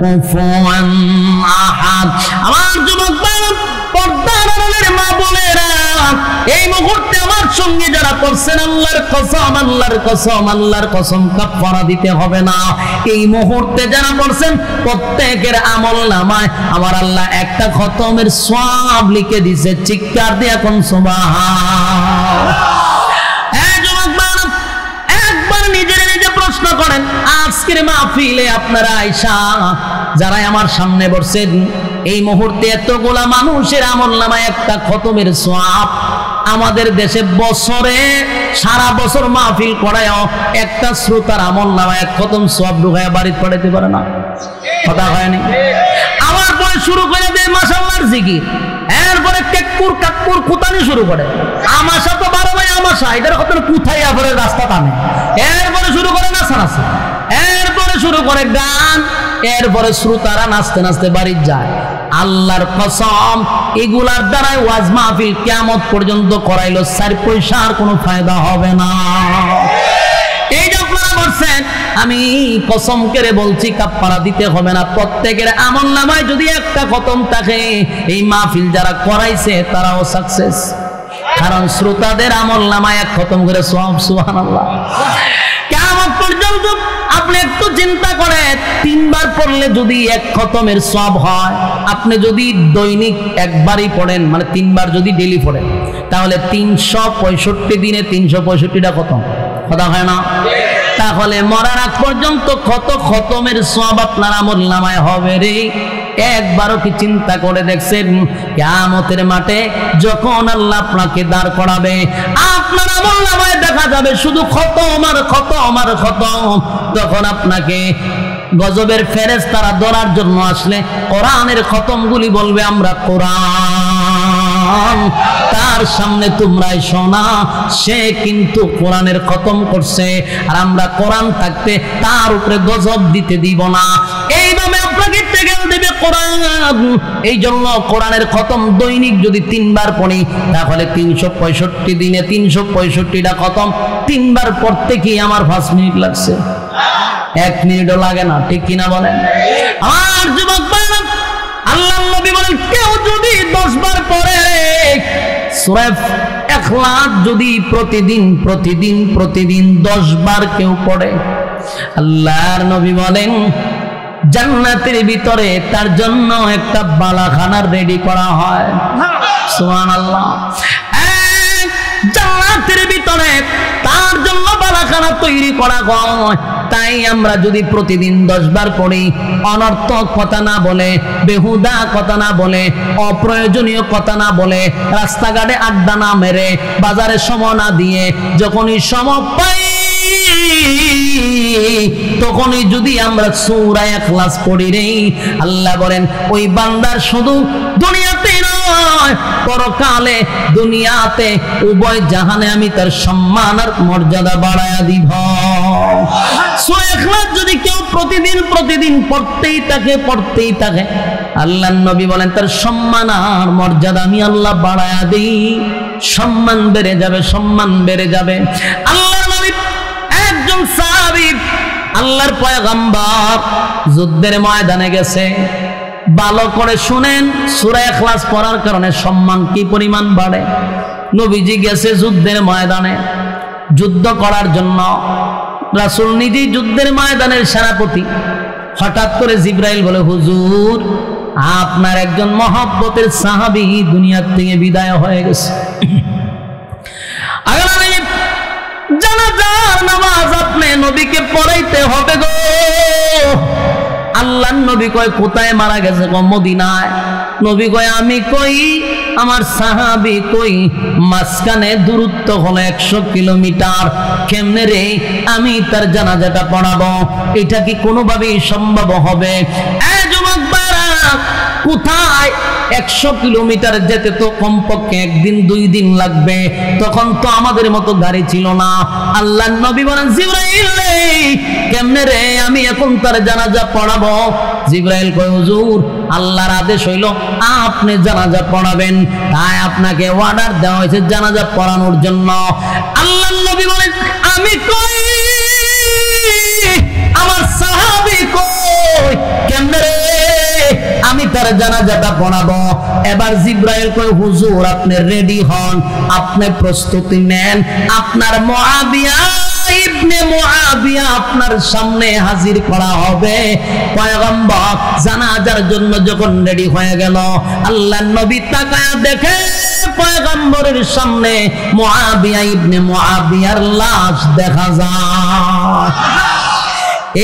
কুফুয়ান আহাদ। আমার যুবক ভাইরা, পর্দার আড়ালের মা বোনেরা, এই মুহূর্তে আমার সঙ্গে যারা পড়ছেন, আল্লাহর কসম, আল্লাহর কসম, আল্লাহর কসম, কাফারা দিতে হবে না। এই মুহূর্তে যারা পড়ছেন প্রত্যেকের আমলনামায় আমার আল্লাহ একটা খতমের সওয়াব লিখে দিয়েছে। চিৎকার দিয়ে এখন সুবহান। একবার নিজে প্রশ্ন করেন, আজকের মাহফিলে আপনারা আয়েশা যারা আমার সামনে বসছেন, এই মুহূর্তে এতগুলা মানুষের আমলনামায় একটা খতমের সওয়াব। আমাদের দেশে বছরে সারা বছর মাহফিল করায়ও একটা শ্রোতার আমলনামায় 1 খতম সওয়াব ঢুকায় বাড়িতে পড়াইতে পারে না। কথা হয়নি? আবার পরে শুরু করে দেয় মাশাআল্লাহর জিকির, এরপরে কেকুর কাকুর কুতানি শুরু করে। আমাশা তো 12 মাস আমাশা, এটার কত কুথাই আবার রাস্তা টানে। এরপরে শুরু করে নাচানাচি, এরপরে শুরু করে গান, এরপরে শ্রোতারা নাচতে নাচতে বাড়ি যায়। আল্লাহর কসম, এগুলার দ্বারাই ওয়াজ মাহফিল কিয়ামত পর্যন্ত করাইলো 4 পয়সার কোনো ফায়দা হবে না। এই যে আপনারা বলছেন, আমি কসম করে বলছি কাফারা দিতে হবে না। প্রত্যেকের আমলনামায় যদি একটা খতম থাকে, এই মাহফিল যারা করাইছে তারাও সাকসেস, কারণ শ্রোতাদের আমলনামায় 1 খতম করে সওয়াব। সুবহানাল্লাহ। কিয়ামত পর্যন্ত আপনি একটু চিন্তা করেন, 3 বার পড়লে যদি 1 খতমের সওয়াব হয়, আপনি যদি দৈনিক একবারই পড়েন, মানে 3 বার যদি ডেইলি পড়েন, তাহলে 365 দিনে 365টা খতম। কথা হয় না? তাহলে মরার আগ পর্যন্ত কত খতমের সওয়াব আপনার আমলনামায় হবে রে? একবারও কি চিন্তা করে দেখছেন? কিয়ামতের মাঠে যখন আল্লাহ আপনাকে দাঁড় করাবে, আপনার আমলনামায় দেখা যাবে শুধু খতম আর খতম আর খতম। তখন আপনাকে গজবের ফেরেশতারা ধরার জন্য আসলে কোরআনের খতমগুলি বলবে, আমরা কোরআন, তার সামনে তোমরাই শোনা, সে কিন্তু কোরআনের খতম করছে, আর আমরা কোরআন থাকতে তার উপরে গজব দিতে দিব না। এইভাবে আপনাকে টেকেল দেবে কোরআন। এই জন্য কোরআনের খতম দৈনিক যদি 3 বার পড়ি, তাহলে 365 দিনে 365টা খতম। 3 বার পড়তে কি আমার 5 মিনিট লাগছে? 1 মিনিটও লাগে না, ঠিক কিনা বলেন? আর যুবক ভাইরা, আল্লাহর নবী বলেন, কেউ যদি 10 বার পড়ে সূরা ইখলাস যদি প্রতিদিন 10 বার কেউ পড়ে, আল্লাহর নবী বলেন জান্নাতের ভিতরে তার জন্য একটা বালাখানা রেডি করা হয়। সুবহানাল্লাহ। জান্নাতের ভিতরে তার জন্য বালাখানা তৈরি করা হয়। তাই আমরা যদি প্রতিদিন 10 বার পড়ি, অনর্থক কথা না বলে, বেহুদা কথা না বলে, অপ্রয়োজনীয় কথা না বলে, রাস্তাঘাটে আড্ডা না মেরে, বাজারে সময় না দিয়ে, যখনই সময় পাই তখনই যদি আমরা সূরা ইখলাস পড়ি রে, আল্লাহ বলেন ওই বান্দার শুধু দুনিয়াতে নয়, পরকালে দুনিয়াতে উভয় জাহানে আমি তার সম্মান আর মর্যাদা বাড়ায়া দিব। সূরা ইখলাস যদি কেউ প্রতিদিন পড়তেই থাকে, আল্লাহর নবী বলেন তার সম্মান আর মর্যাদা আমি আল্লাহ বাড়ায়া দেই, সম্মান বেড়ে যাবে। আল্লাহর নবী একজন সাহাবী, আল্লাহর পয়গম্বর যুদ্ধের ময়দানে গেছে। ভালো করে শুনেন, সূরা ইখলাস পড়ার কারণে সম্মান কি পরিমাণ বাড়ে। নবীজি গেছে যুদ্ধের ময়দানে যুদ্ধ করার জন্য, রাসূল নিজেই যুদ্ধের ময়দানের সেনাপতি। হঠাৎ করে জিবরাইল বলে, হুজুর আপনার একজন মহব্বতের সাহাবী দুনিয়ার থেকে বিদায় হয়ে গেছে, জানাজার নামাজ আপনি নবীকে পড়াইতে হবে গো। আল্লাহর নবী কয় কোথায় মারা গেছে? মদিনায়। নবী কয় আমি কই, আমার সাহাবী কই, মাঝখানে দূরত্ব হলো 100 কিলোমিটার। কেমনে রে আমি তার জানাজাটা পড়াবো? এটা কি কোনোভাবেই সম্ভব হবে? যুবক বারা, কোথায় 100 কিলোমিটার যেতে তো কমপক্ষে 1 দিন 2 দিন লাগবে। তখন তো আমাদের মতো গাড়ি ছিল না। আল্লাহর নবী বলেন, জিবরাইল কেমনে রে আমি এখন তার জানাজা পড়াবো? জিবরাইল কয়, হুজুর আল্লাহর আদেশ হইল আপনি জানাজা পড়াবেন, তাই আপনাকে অর্ডার দেওয়া হয়েছে জানাজা পড়ানোর জন্য। আল্লাহর নবী বলেন, আমি কই, আমার সাহাবী কই, কেমনে রে আমি তার জানাজাটা পড়াবো? এবার জিবরাইল কয়, হুজুর আপনি রেডি হন, আপনি প্রস্তুতি নেন, আপনার মুআবিয়া ইবনে মুআবিয়া আপনার সামনে হাজির করা হবে। পয়গম্বর জানাজার জন্য যখন রেডি হয়ে গেল, আল্লাহর নবী তাকায়া দেখে পয়গম্বরের সামনে মুআবিয়া ইবনে মুআবিয়ার লাশ দেখা যায়।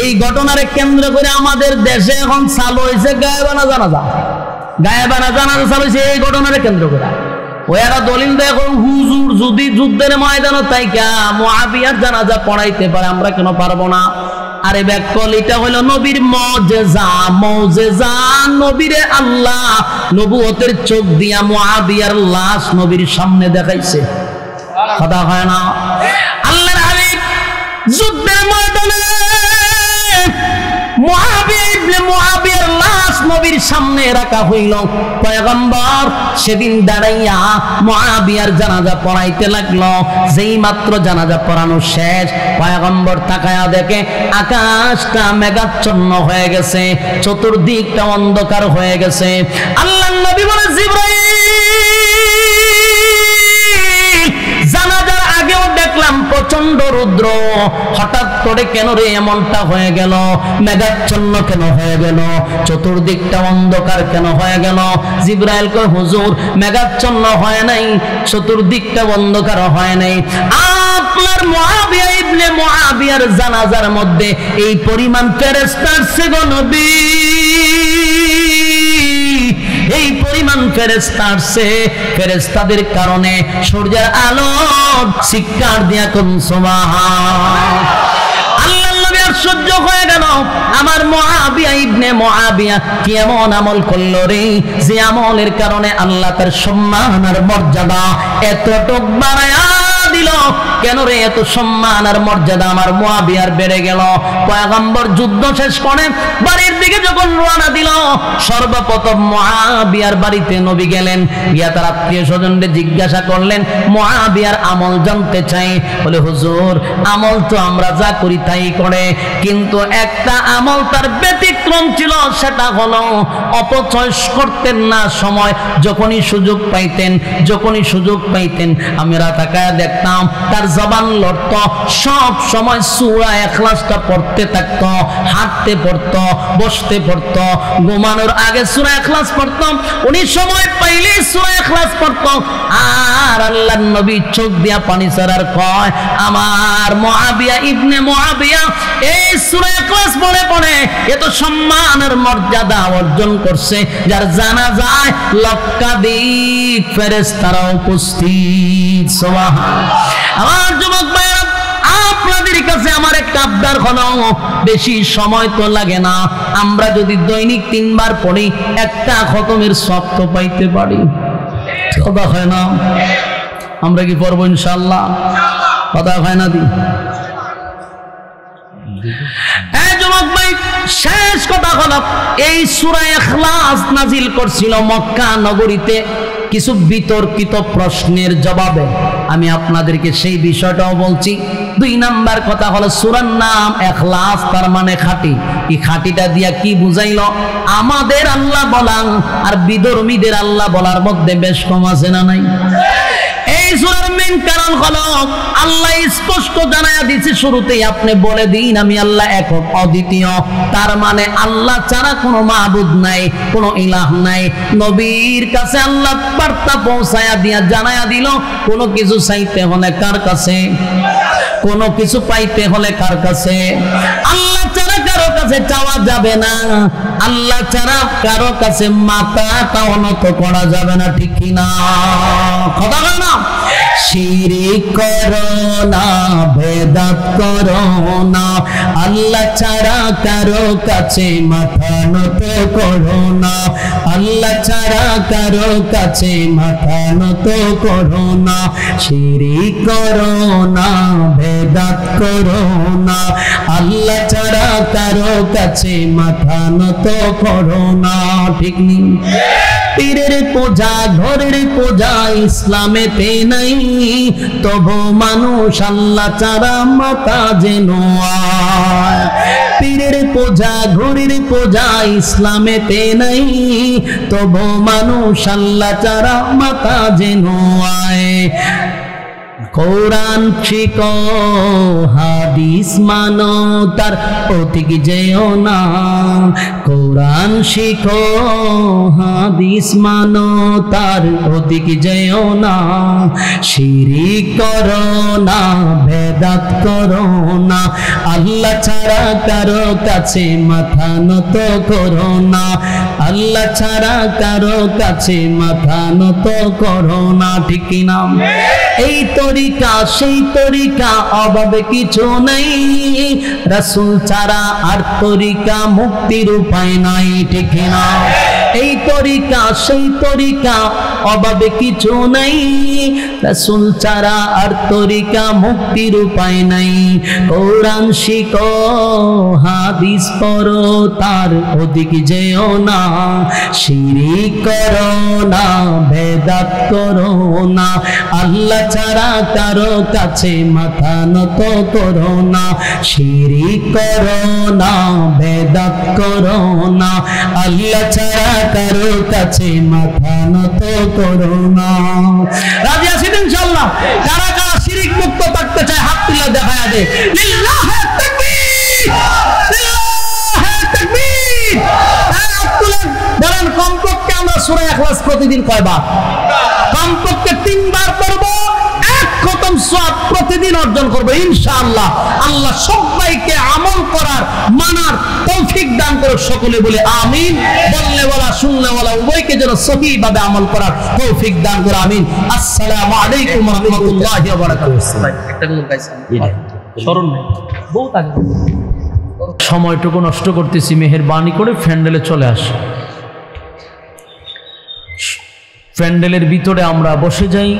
এই ঘটনারে কেন্দ্র করে আমাদের দেশে এখন চালু হয়েছে গায়েবানা জানাজা চালু হয়েছে এই ঘটনারে কেন্দ্র করে। ওরা দলিল দেয় হুজুর যদি যুদ্ধের ময়দানে তাইকা মুআবিয়ার জানাজা পড়াইতে পারে, আমরা কেন পারবো না? আরে ব্যাকল, এটা হলো নবীর মুজিজা। নবীরে আল্লাহ নবুয়তের চোখ দিয়া মুআবিয়ার লাশ নবীর সামনে দেখাইছে। কথা হয় না? আল্লাহর হাবিব যুদ্ধের ময়দানে মুআবিয়া ইবনে মুআবিয়ার লাশ নবীর সামনে রাখা হইল। পয়গম্বর সেদিন দাঁড়াইয়া মুআবিয়ার জানাজা পড়াইতে লাগলো। যেই মাত্র জানাজা পড়ানো শেষ, পয়গম্বর তাকায়া দেখে আকাশটা মেঘাচ্ছন্ন হয়ে গেছে, চতুর্দিকটা অন্ধকার হয়ে গেছে। আল্লাহর নবী বলে, জিবরাইল জানাজার আগেও দেখলাম দেখলাম প্রচন্ড রুদ্র, হঠাৎ করে কেন রে এমনটা হয়ে গেল, মেঘাচ্ছন্ন কেন হয়ে গেল, চতুর্দিকটা অন্ধকার কেন হয়ে গেল? জিবরাইল কয় হুজুর মেঘাচ্ছন্ন হয় নাই, চতুর্দিকটা অন্ধকার হয় নাই, আপনার মুআবিয়া ইবনে মুআবিয়ার জানাজার মধ্যে এই পরিমাণ ফেরেশতা আসছে গো নবী, এই পরিমাণ ফেরেশতা আসছে, ফেরেশতাদের কারণে সূর্যের আলো চিৎকার দিয়া কোন সুবহান। আল্লাহর নবী আশ্চর্য হয়ে গেল, আমার মুআবিয়া ইবনে মুআবিয়া কি এমন আমল করলো রে, যে আমলের কারণে আল্লাহ তার সম্মান আর মর্যাদা এতটুক বাড়ায়া দিল? কেন রে এত সম্মান আর মর্যাদা আমার মুআবিয়ার বেড়ে গেল? পয়গম্বর যুদ্ধ শেষ করে বাড়ির দিকে যখন রওনা দিল, সর্বপ্রথম মুআবিয়ার বাড়িতে নবী গেলেন, গিয়া তার আত্মীয় স্বজনদের জিজ্ঞাসা করলেন, মুআবিয়ার আমল জানতে চাই। বলে হুজুর আমল তো আমরা যা করি তাই করে, কিন্তু একটা আমল তার ব্যতিক্রম ছিল, সেটা হলো অপচয় করতেন না সময়, যখনই সুযোগ পাইতেন আমরা তাকায় দেখতাম তার জবান লড়ত, সব সময় সূরা ইখলাসটা পড়তে থাকত, হাঁটতে পড়ত, বসতে পড়ত, ঘুমানোর আগে সূরা ইখলাস পড়ত, উনি সময় পাইলে সূরা ইখলাস পড়ত। আর আল্লাহর নবী চোখ দিয়া পানি ছাড়ার কয়, আমার মুআবিয়া ইবনে মুআবিয়া এই সূরা ইখলাস পড়ে পড়ে এত সম্মান আর মর্যাদা অর্জন করছে, যার জানা যায় লক্ষাধিক ফেরেশতারা উপস্থিত। সুবহানাল্লাহ। আমার যুবক ভাইরা, আপনাদের কাছে আমার একটা আবদার হলো, বেশি সময় তো লাগে না, আমরা যদি দৈনিক 3 বার পড়ি একটা খতমের সওয়াব তো পাইতে পারি। কথা হয় না? আমরা কি পড়বো ইনশাআল্লাহ? কথা হয় না দি? এই যুবক ভাই, শেষ কথা হলো, এই সূরা ইখলাস নাজিল করছিল মক্কা নগরীতে কিছু বিতর্কিত প্রশ্নের জবাবে। আমি আপনাদেরকে সেই বিষয়টাও বলছি। 2 নাম্বার কথা হলো, সূরার নাম ইখলাস, তার মানে খাঁটি। এই খাঁটিটা দিয়া কি বুঝাইল? আমাদের আল্লাহ বলা আর বিধর্মীদের আল্লাহ বলার মধ্যে বেশ কম আছে না নাই? এই সূরার মেইন কারণ হলো, আল্লাহ স্পষ্ট জানায়া দিয়েছে শুরুতেই, আপনি বলে দিন আমি আল্লাহ একক অদ্বিতীয়, তার মানে আল্লাহ ছাড়া কোনো মাবুদ নাই, কোনো ইলাহ নাই। নবীর কাছে আল্লাহ বার্তা পৌঁছায়া দিয়া জানায়া দিল, কোনো কিছু চাইতে হলে কার কাছে, কোনো কিছু পাইতে হলে কার কাছে? আল্লাহ ছাড়া কারো কাছে চাওয়া যাবে না, আল্লাহ ছাড়া কারো কাছে মাথাটা অনত করা যাবে না, ঠিক কি না? কথা বল না। শিরিক করো না, বেদাত করো না, আল্লাহ ছাড়া কারো কাছে মাথা নত করো না, আল্লাহ ছাড়া কারো কাছে মাথা নত করো না, শিরিক করো না, বেদাত করো না, আল্লাহ ছাড়া কারো কাছে মাথা নত করো না, ঠিক নেই? পীরের পূজা, ঘরের পূজা ইসলামেতে নাই, তবু মানুষ আল্লাহ ছাড়া মাথা যেন আয়। পীরের পূজা, ঘরের পূজা ইসলামেতে নাই, তবু মানুষ আল্লাহ ছাড়া মাথা যেন আয়। কোরআন শিখো, হাদিস মানো, তার প্রতীক যেও না। কোরআন শিখো, হাদিস মানো, তার প্রতীক যেও না। শিরিক করো না, বেদাত করো না, আল্লাহ ছাড়া কারো কাছে মাথা নত করো না, আল্লাহ ছাড়া কারো কাছে মাথা নত করো না, ঠিক কি না? এই তরিকা সেই তরিকা, অভাবে কিছু নেই, রাসূল ছাড়া আর তরিকা মুক্তির উপায় নাই, ঠিক না? এই তরিকা সেই তরিকা, অভাবে কিছু নাই, রাসূল ছাড়া আর তরিকা মুক্তির উপায় নাই। কোরআন শিখো, হাদিস পড়ো, তার ওদিক যেও না। শিরিক করো না, বেদাত করো না, আল্লাহ ছাড়া কারো কাছে মাথা নত করো না। শিরিক করো না, বেদাত করো না, আল্লাহ ছাড়া কারো কাছে মাথা নত করো না। রাজি আছেন ইনশাআল্লাহ? কারা কারা শিরিক মুক্ত থাকতে দেখতে চায় হাত তুলে দেখায় দে লিল্লাহে তাকবীর লিল্লাহে তাকবীর। হাত তুলে বলেন কমপক্ষে আমরা সূরা ইখলাস প্রতিদিন কয়বার? কমপক্ষে 3 বার পড়ব, 1 খতম সওয়াব প্রতিদিন অর্জন করব ইনশাআল্লাহ। আল্লাহ সবাইকে আমল করার মানার তৌফিক দান করুক, সকলে বলে আমিন। বললে বলা শুনলে বলা উভয়কে যেন সহিভাবে আমল করার তৌফিক দান করে আমিন। আসসালামু আলাইকুম ওয়া রাহমাতুল্লাহি ওয়া বারাকাতুহু। একটা গুলো গাইছেন স্মরণ নেই, বহুত আগে। সময়টুকু নষ্ট করতেছি, মেহেরবানি করে প্যান্ডেলে চলে আসি। প্যান্ডেলের ভিতরে আমরা বসে যাই,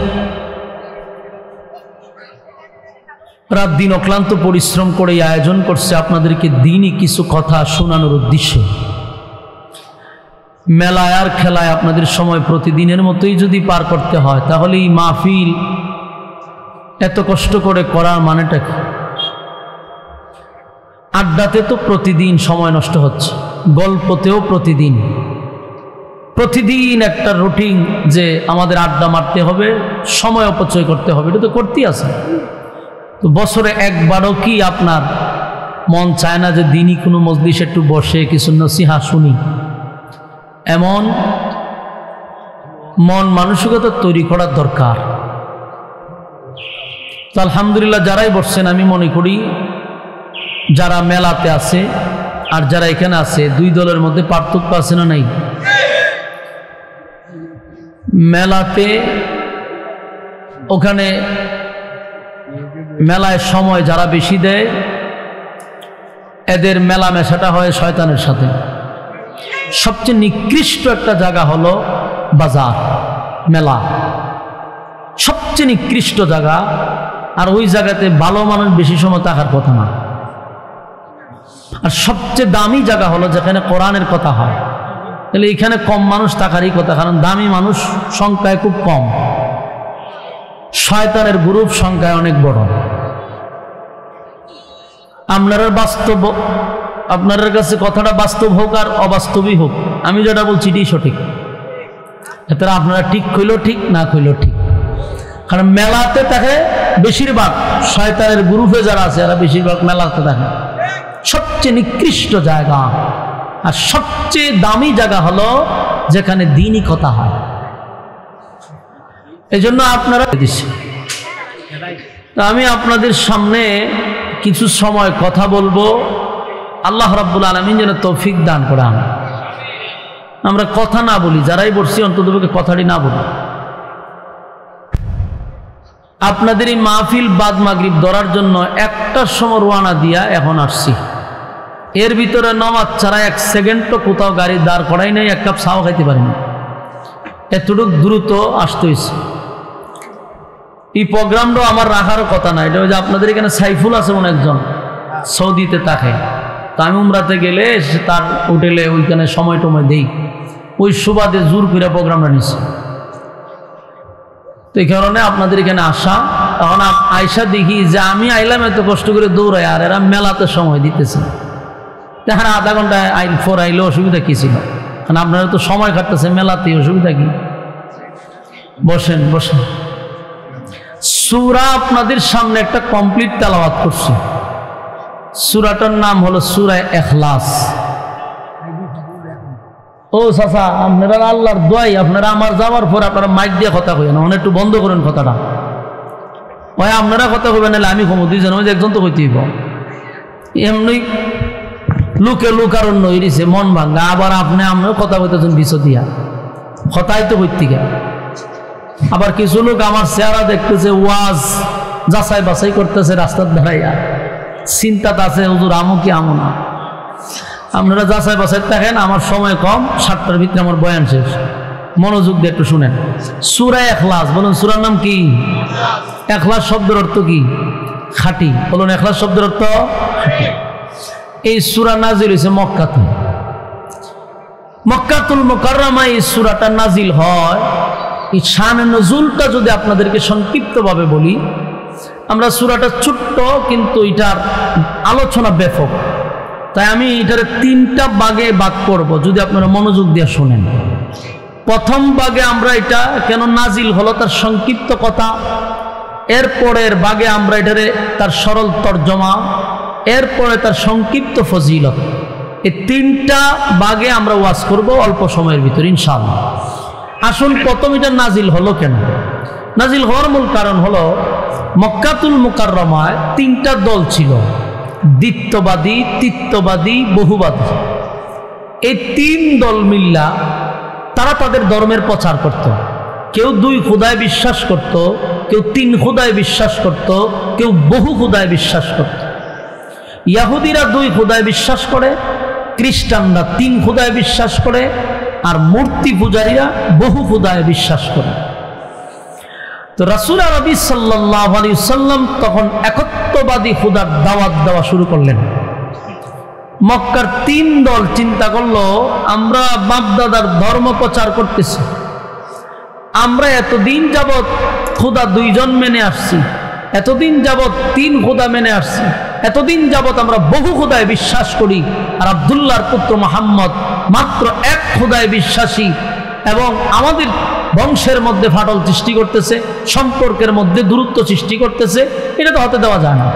রাত দিন অক্লান্ত পরিশ্রম করে আয়োজন করছে আপনাদেরকে দিনই কিছু কথা শোনানোর উদ্দেশ্যে। মেলায় আর খেলায় আপনাদের সময় প্রতিদিনের মতোই যদি পার করতে হয়, তাহলে এই মাহফিল এত কষ্ট করে করার মানেটা কি? আড্ডাতে তো প্রতিদিন সময় নষ্ট হচ্ছে, গল্পতেও প্রতিদিন একটা রুটিন যে আমাদের আড্ডা মারতে হবে, সময় অপচয় করতে হবে, এটা তো করতেই আছে। তো বছরে একবারও কি আপনার মন চায় না যে দিনই কোনো মজলিসে একটু বসে কিছু নসিহা শুনি? এমন মন মানসিকতা তৈরি করার দরকার। তো আলহামদুলিল্লাহ যারাই বসছেন, আমি মনে করি যারা মেলাতে আছে আর যারা এখানে আছে, 2 দলের মধ্যে পার্থক্য আছে না নাই? মেলাতে ওখানে মেলায় সময় যারা বেশি দেয়, এদের মেলামেশাটা হয় শয়তানের সাথে। সবচেয়ে নিকৃষ্ট একটা জায়গা হলো বাজার, মেলা সবচেয়ে নিকৃষ্ট জায়গা। আর ওই জায়গাতে ভালো মানুষ বেশি সময় থাকার কথা না। আর সবচেয়ে দামি জায়গা হলো যেখানে কোরআনের কথা হয়, তাহলে এখানে কম মানুষ থাকারই কথা, কারণ দামি মানুষ সংখ্যায় খুব কম, শয়তানের গ্রুপ সংখ্যায় অনেক বড়। আপনার কাছে কথাটা বাস্তব হোক আর অবাস্তবই হোক, আমি যেটা বলছি এটাই সঠিক। এতে আপনারা ঠিক কইলেও ঠিক, না কইলেও ঠিক। কারণ মেলাতে থাকে বেশিরভাগ শয়তানের গ্রুপে যারা আছে, এরা বেশিরভাগ মেলাতে থাকে। সবচেয়ে নিকৃষ্ট জায়গা আর সবচেয়ে দামি জায়গা হলো যেখানে দ্বীনি কথা হয়। এই জন্য আপনারা আমি আপনাদের সামনে কিছু সময় কথা বলবো, আল্লাহ রাব্বুল আলামিন যেন তৌফিক দান করে। আমরা কথা না বলি, যারাই বলছি অন্ততপক্ষে কথাটি না বলি। আপনাদের এই মাহফিল বাদ মাগরিব ধরার জন্য 1টার সময় রওনা দিয়া এখন আসছি। এর ভিতরে নামাজ ছাড়া 1 সেকেন্ডও কোথাও গাড়ি দাঁড় করাই নাই, 1 কাপ চাও খাইতে পারিনি, এতটুকু দ্রুত আসতে হয়েছে। এই প্রোগ্রামটাও আমার রাখার কথা না। এটা যে আপনাদের এখানে সাইফুল আছে মনে একজন, সৌদিতে থাকে। তো আমি উমরাতে গেলে তার হোটেলে ওইখানে সময় টময় দেই, ওই সুবাদে জোর করে প্রোগ্রামটা নিচ্ছে। তো এই কারণে আপনাদের এখানে আসা। তখন আয়সা দেখি যে আমি আইলাম এত কষ্ট করে দৌড়াই, আর এরা মেলাতে সময় দিতেছে। দেখেন আধা ঘন্টায় পর আইলে অসুবিধা কী ছিল? কারণ আপনারা তো সময় কাটতেছে মেলাতে, অসুবিধা কি? বসেন বসেন। সূরা আপনাদের সামনে একটা কমপ্লিট তেলাওয়াত করছি। সূরাটার নাম হলো সূরা ইখলাস। ও চাচা, আপনারা আল্লাহর দোয়াই, আপনারা আমার যাওয়ার পর আপনারা মাইক দিয়ে কথা কইেন, না একটু বন্ধ করেন কথাটা। ওই আপনারা কথা কইবেন, নাহলে আমি কমো। 2 জন ওই একজন তো কইতেইব। এমনি লুকে লুকার অন্য হইছে মন ভাঙ্গা, আবার আপনিও কথা কইতেছেন বিষ দিয়া, কথাই তো কইতে গেল। আবার কিছু লোক আমার চেহারা দেখতেছে, ওয়াজ যাচাই বাছাই করতেছে রাস্তার দাঁড়াইয়া, চিন্তাতে আছে হুজুর আমো কি আমো না। আপনারা যাচাই বাছাই থাকেন, আমার সময় কম, 7টার ভিতরে আমার বয়ান শেষ। মনোযোগ দিয়ে একটু শুনেন। সূরা ইখলাস, বলুন সূরার নাম কি? ইখলাস শব্দের অর্থ কি? খাঁটি। বলুন ইখলাস শব্দের অর্থ খাঁটি। এই সূরা নাজিল হয়েছে মক্কাতে, মক্কাতুল মুকাররমায় এই সূরাটা নাজিল হয়। এই শান নজুলটা যদি আপনাদেরকে সংক্ষিপ্তভাবে বলি, আমরা সূরাটা ছোট্ট কিন্তু এটার আলোচনা ব্যাপক, তাই আমি এটার 3টা ভাগে ভাগ করব, যদি আপনারা মনোযোগ দিয়ে শোনেন। প্রথম ভাগে আমরা এটা কেন নাজিল হলো তার সংক্ষিপ্ত কথা, এরপরের বাগে আমরা এটারে তার সরল তর্জমা, এরপরে তার সংক্ষিপ্ত ফজিলত, এই তিনটা বাগে আমরা ওয়াজ করব অল্প সময়ের ভিতরে ইনশাআল্লাহ। আসুন প্রথম এটা নাজিল হলো কেন? নাজিল হওয়ার মূল কারণ হলো মক্কাতুল মুকাররমায় তিনটা দল ছিল, দ্বিত্ববাদী, তিত্ববাদী, বহুবাদী। এই তিন দল মিল্লা তারা তাদের ধর্মের প্রচার করত। কেউ দুই খুদায় বিশ্বাস করত, কেউ তিন খুদায় বিশ্বাস করত, কেউ বহু খুদায় বিশ্বাস করত। ইয়াহুদিরা দুই খুদায় বিশ্বাস করে, খ্রিস্টানরা তিন খুদায় বিশ্বাস করে, আর মূর্তি পূজারীরা বহু খুদায় বিশ্বাস করে। তো রাসূল আরবি সাল্লাল্লাহু আলাইহি ওয়াসাল্লাম তখন একত্ববাদী খুদার দাওয়াত দেওয়া শুরু করলেন। মক্কার তিন দল চিন্তা করলো, আমরা বাপদাদার ধর্ম প্রচার করতেছি, আমরা এতদিন যাবৎ খুদা দুইজন মেনে আসছি, এতদিন যাবৎ তিন খুদা মেনে আসছি, এতদিন যাবৎ আমরা বহু খুদায় বিশ্বাস করি, আর আব্দুল্লাহর পুত্র মুহাম্মদ মাত্র এক খুদায় বিশ্বাসী, এবং আমাদের বংশের মধ্যে ফাটল সৃষ্টি করতেছে, সম্পর্কের মধ্যে দূরত্ব সৃষ্টি করতেছে, এটা তো হতে দেওয়া যায় না।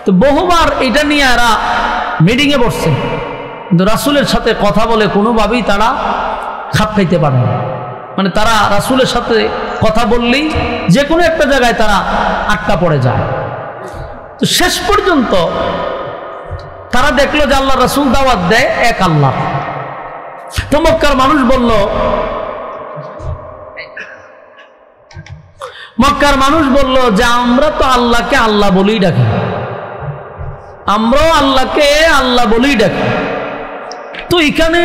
তো বহুবার এটা নিয়ে এরা মিটিংয়ে বসছে, কিন্তু রাসূলের সাথে কথা বলে কোনোভাবেই তারা খাপ খাইতে পারে না। মানে তারা রাসূলের সাথে কথা বললেই যে কোনো একটা জায়গায় তারা আটকা পড়ে যায়। তো শেষ পর্যন্ত তারা দেখলো যে আল্লাহ রাসূল দাওয়াত দেয় এক আল্লাহ। তো মক্কার মানুষ বলল, যে আমরা তো আল্লাহকে আল্লাহ বলেই ডাকি, আমরাও আল্লাহকে আল্লাহ বলেই ডাকি, তো এখানে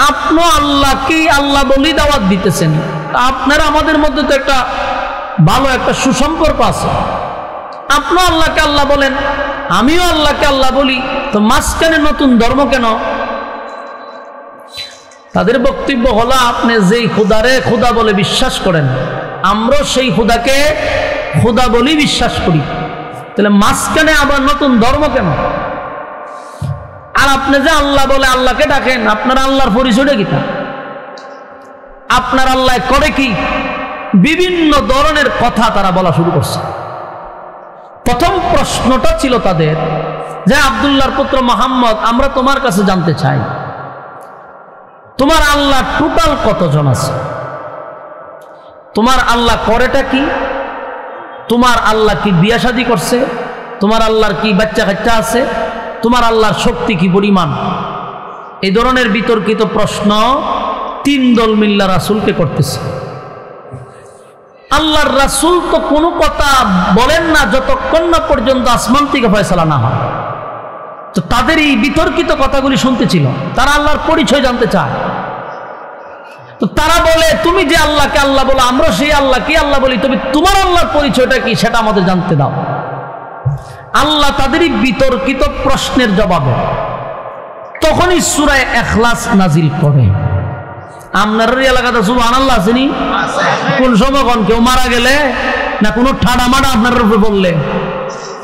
আপনি আল্লাহকে আল্লাহ বলেই দাওয়াত দিতেছেন, আপনারা আমাদের মধ্যে তো একটা ভালো একটা সুসম্পর্ক আছে, আপনি আল্লাহকে আল্লাহ বলেন, আমিও আল্লাহকে আল্লাহ বলি, তো মাঝখানে নতুন ধর্ম কেন? তাদের বক্তব্য হলো, আপনি যেই খুদারে খুদা বলে বিশ্বাস করেন, আমরাও সেই খুদাকে খুদা বলেই বিশ্বাস করি, তাহলে মাঝখানে আবার নতুন ধর্ম কেন? আর আপনি যে আল্লাহ বলে আল্লাহকে ডাকেন, আপনার আল্লাহর পরিচয়টা কি? আপনার আল্লাহ করে কি? বিভিন্ন ধরনের কথা তারা বলা শুরু করছে। প্রথম প্রশ্নটা ছিল তাদের যে, আব্দুল্লাহর পুত্র মুহাম্মদ, আমরা তোমার কাছে জানতে চাই, তোমার আল্লাহ টোটাল কতজন আছে? তোমার আল্লাহ করেটা কি? তোমার আল্লাহ কি বিয়া শাদী করছে? তোমার আল্লাহর কি বাচ্চা কাচ্চা আছে? তোমার আল্লাহর শক্তি কি পরিমাণ? এই ধরনের বিতর্কিত প্রশ্ন তিন দল মিল্লা রাসূলকে করতেছে। আল্লাহর রাসূল তো কোনো কথা বলেন না যতক্ষণ না পর্যন্ত আসমান থেকে ফয়সালা না হয়। তো তাদের এই বিতর্কিত কথাগুলি শুনতেছিল, তারা আল্লাহর পরিচয় জানতে চায়। তো তারা বলে, তুমি যে আল্লাহকে আল্লাহ বলো, আমরা সেই আল্লাহকে আল্লাহ বলি, তবে তোমার আল্লাহর পরিচয়টা কি সেটা আমাদের জানতে দাও। আল্লাহ তাদেরই বিতর্কিত প্রশ্নের জবাবে তখনই সূরা ইখলাস নাজিল করে। আপনার এলাকাতে সুবহানাল্লাহ আসেনি? কোন সময় কোন কেউ মারা গেলে না কোনো ঠাডা মাডা আপনার উপরে বললে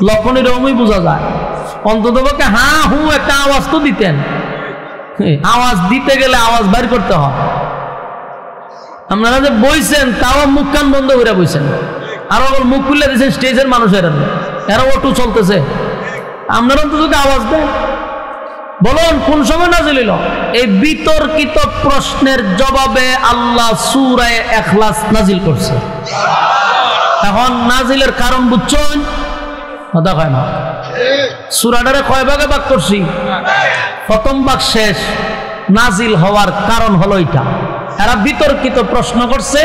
লক্ষণের রকমই বোঝা যায়। অন্তত পক্ষে হা হু একটা আওয়াজ তো দিতেন, আওয়াজ দিতে গেলে আওয়াজ বাইর করতে হয়। আপনারা যে বইছেন তাও মুখ কান বন্ধ করে বইছেন, আর মুখ খুলে দিয়েছেন স্টেজের মানুষের, এরা ওটু চলতেছে, আপনারা অন্তত আওয়াজ দেন। বলুন কোন সময় নাজিল হলো? এই বিতর্কিত প্রশ্নের জবাবে আল্লাহ সূরা ইখলাস নাজিল করছে। এখন নাজিলের কারণ বুঝছেন? কথা কয় না। সূরাটারে কয় ভাগে ভাগ করছি? প্রথম ভাগ শেষ। নাজিল হওয়ার কারণ হলো এটা, এরা বিতর্কিত প্রশ্ন করছে,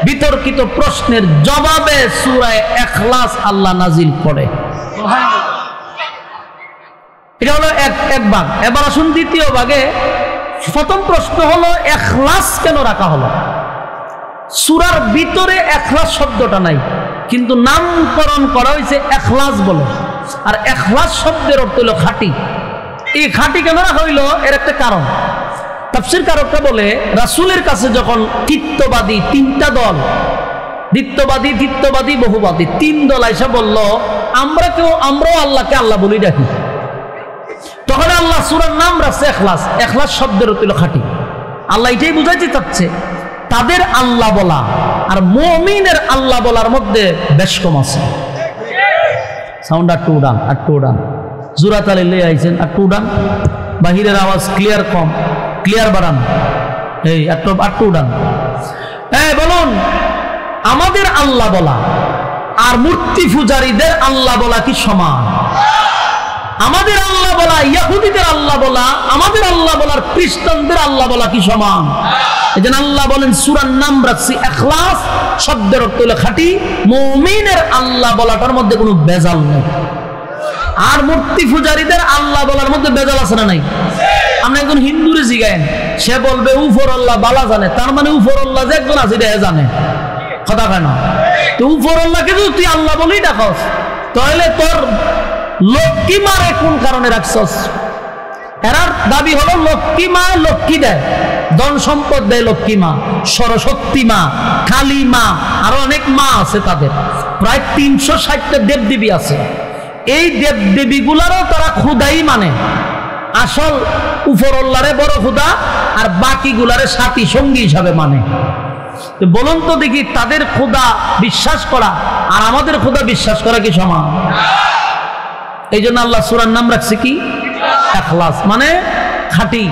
বিতর্কিত প্রশ্নের জবাবে সূরা ইখলাস আল্লাহ নাজিল করে। এটা হলো এক ভাগ। এবার আসুন দ্বিতীয় ভাগে। প্রথম প্রশ্ন হলো, ইখলাস কেন রাখা হলো? সূরার ভিতরে ইখলাস শব্দটা নাই, কিন্তু নামকরণ করা হয়েছে ইখলাস বলে। আর ইখলাস শব্দের অর্থ হলো খাঁটি। এই খাঁটি কেন রাখা হইল? এর একটা কারণ। তাফসীর কারকরা বলে, রাসূলের কাছে যখন তিত্ববাদী তিনটা দল, দ্বিত্ববাদী, তিত্ববাদী, বহুবাদী তিন দল আইসা বলল, আমরাও আল্লাহকে আল্লাহ বলি ডাকি, তখন আল্লাহ সূরার নাম রাখছে ইখলাস। ইখলাস শব্দের অর্থ হলো খাঁটি। আল্লাহ এটাই বুঝাইতে চাচ্ছে, তাদের আল্লাহ বলা আর মুমিনের আল্লাহ বলার মধ্যে বেশ কম আছে। সাউন্ড আর টু ডান, আর টু ডান, জোরা তালে লে আইছেন, আর টু ডান, বাহিরের আওয়াজ ক্লিয়ার কম, ক্লিয়ার বাড়ান, এই আর টু ডান। হ্যাঁ বলুন, আমাদের আল্লাহ বলা আর মূর্তি পূজারীদের আল্লাহ বলা কি সমান? আমাদের আল্লাহ বলা, ইহুদিদের আল্লাহ বলা, আমাদের আল্লাহ বলার খ্রিস্টানদের আল্লাহ বলা কি সমান? এজন্য আল্লাহ বলেন, সূরার নাম রাখছি ইখলাস, শব্দের অর্থ হলো খাঁটি। মুমিনের আল্লাহ বলাটার মধ্যে কোনো ভেজাল নেই। আর মূর্তি পূজারীদের আল্লাহ বলার মধ্যে ভেজাল আছে না নাই? আপনি একজন হিন্দুরে জিগায়েন, সে বলবে উপর আল্লাহ বালা জানে, তার মানে উপর আল্লাহ যে একজন আছে এটা জানে, কথা কেন? তো উপর আল্লাহকে যদি তুই আল্লাহ বলেই ডাকস, তাহলে তোর লক্ষ্মী মারে কোন কারণে রাখছস? এরার দাবি হলো লক্ষ্মী মা লক্ষ্মী দেয়, ধন সম্পদ দেয় লক্ষ্মী মা, সরস্বতী মা, কালী মা, আরো অনেক মা আছে তাদের, প্রায় 360টা দেবদেবী আছে। এই দেবদেবী গুলারও তারা খুদাই মানে, আসল উপরল্লারে বড় খুদা আর বাকি গুলারে সাথী সঙ্গী হিসাবে মানে। বলুন তো দেখি, তাদের খুদা বিশ্বাস করা আর আমাদের খুদা বিশ্বাস করা কি সমান? এই জন্য আল্লাহ সূরার নাম রাখছে কি? ইখলাস, মানে খাঁটি।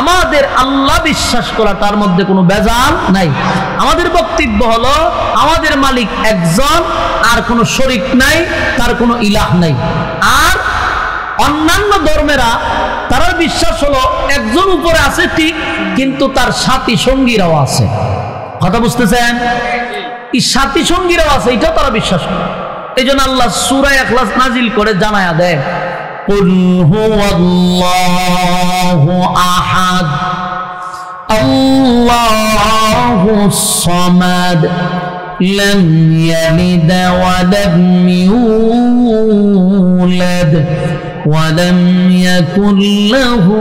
আমাদের আল্লাহ বিশ্বাস করা, তার মধ্যে কোনো ভেজাল নাই। আমাদের বক্তব্য হলো আমাদের মালিক একজন, আর কোনো শরীক নাই, তার কোনো ইলাহ নাই। আর অন্যান্য ধর্মেরা তারা বিশ্বাস হলো একজন উপরে আছে ঠিক, কিন্তু তার সাথী সঙ্গীরাও আছে। কথা বুঝতেছেন? এই সাথী সঙ্গীরাও আছে, এটাও তারা বিশ্বাস করে। এই জন্য আল্লাহ সূরা ইখলাস নাজিল করে জানায়া দেয়, কুল হুয়াল্লাহু আহাদ আল্লাহুস সামাদ লাম ইয়ালিদ ওয়া লাম ইউলাদ ওয়া লাম ইয়াকুল লাহু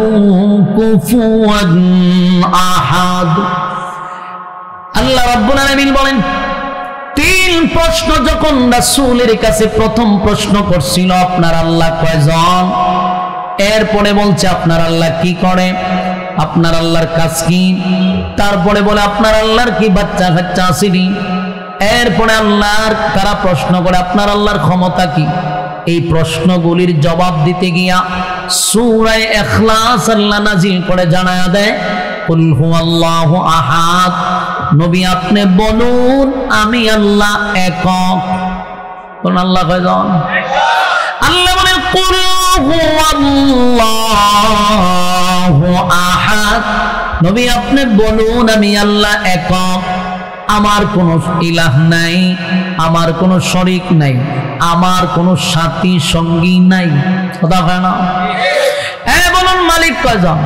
কুফুয়ান আহাদ। আল্লাহ রাব্বুল আলামিন বলেন, 3 প্রশ্ন যখন রাসূলের কাছে প্রথম প্রশ্ন করছিল, আপনার আল্লাহ কয়জন? এরপরে বলছে আপনার আল্লাহ কি করে, আপনার আল্লাহর কাজ কি? তারপরে বলে আপনার আল্লাহর কি বাচ্চা কাচ্চা আসেনি? এরপরে আল্লাহর তারা প্রশ্ন করে আপনার আল্লাহর ক্ষমতা কি? এই প্রশ্নগুলির জবাব দিতে গিয়া সূরা ইখলাস আল্লাহ নাজিল করে জানায়া দেয়, কুল হুয়াল্লাহু আহাদ, নবী আপনি বলুন আমি আল্লাহ একক। কোন আল্লাহ কয়জন? আল্লাহ বলেন কুল হুয়াল্লাহু আহাদ, নবী আপনি বলুন আমি আল্লাহ একক, আমার কোনো ইলাহ নাই, আমার কোনো শরীক নাই, আমার কোনো সাথী সঙ্গী নাই। কথা হয় না? হ্যাঁ বলুন, মালিক কয়জন?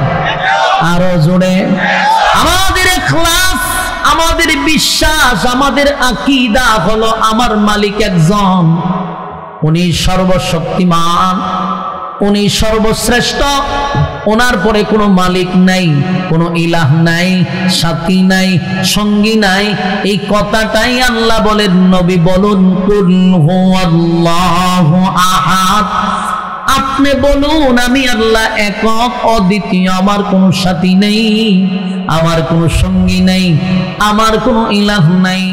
আরো জোরে। আমাদের ইখলাস, আমাদের বিশ্বাস, আমাদের আকীদা হলো আমার মালিক একজন, উনি সর্বশক্তিমান, উনি সর্বশ্রেষ্ঠ, ওনার পরে কোনো মালিক নাই, কোনো ইলাহ নাই, সাথী নাই, সঙ্গী নাই। এই কথাটাই আল্লাহ বলেন, নবী বলুন কুল হুয়াল্লাহু আহাদ, আপনি বলুন আমি আল্লাহ একক অদ্বিতীয়, আমার কোনো সাথী নেই, আমার কোনো সঙ্গী নেই, আমার কোনো ইলাহ নাই।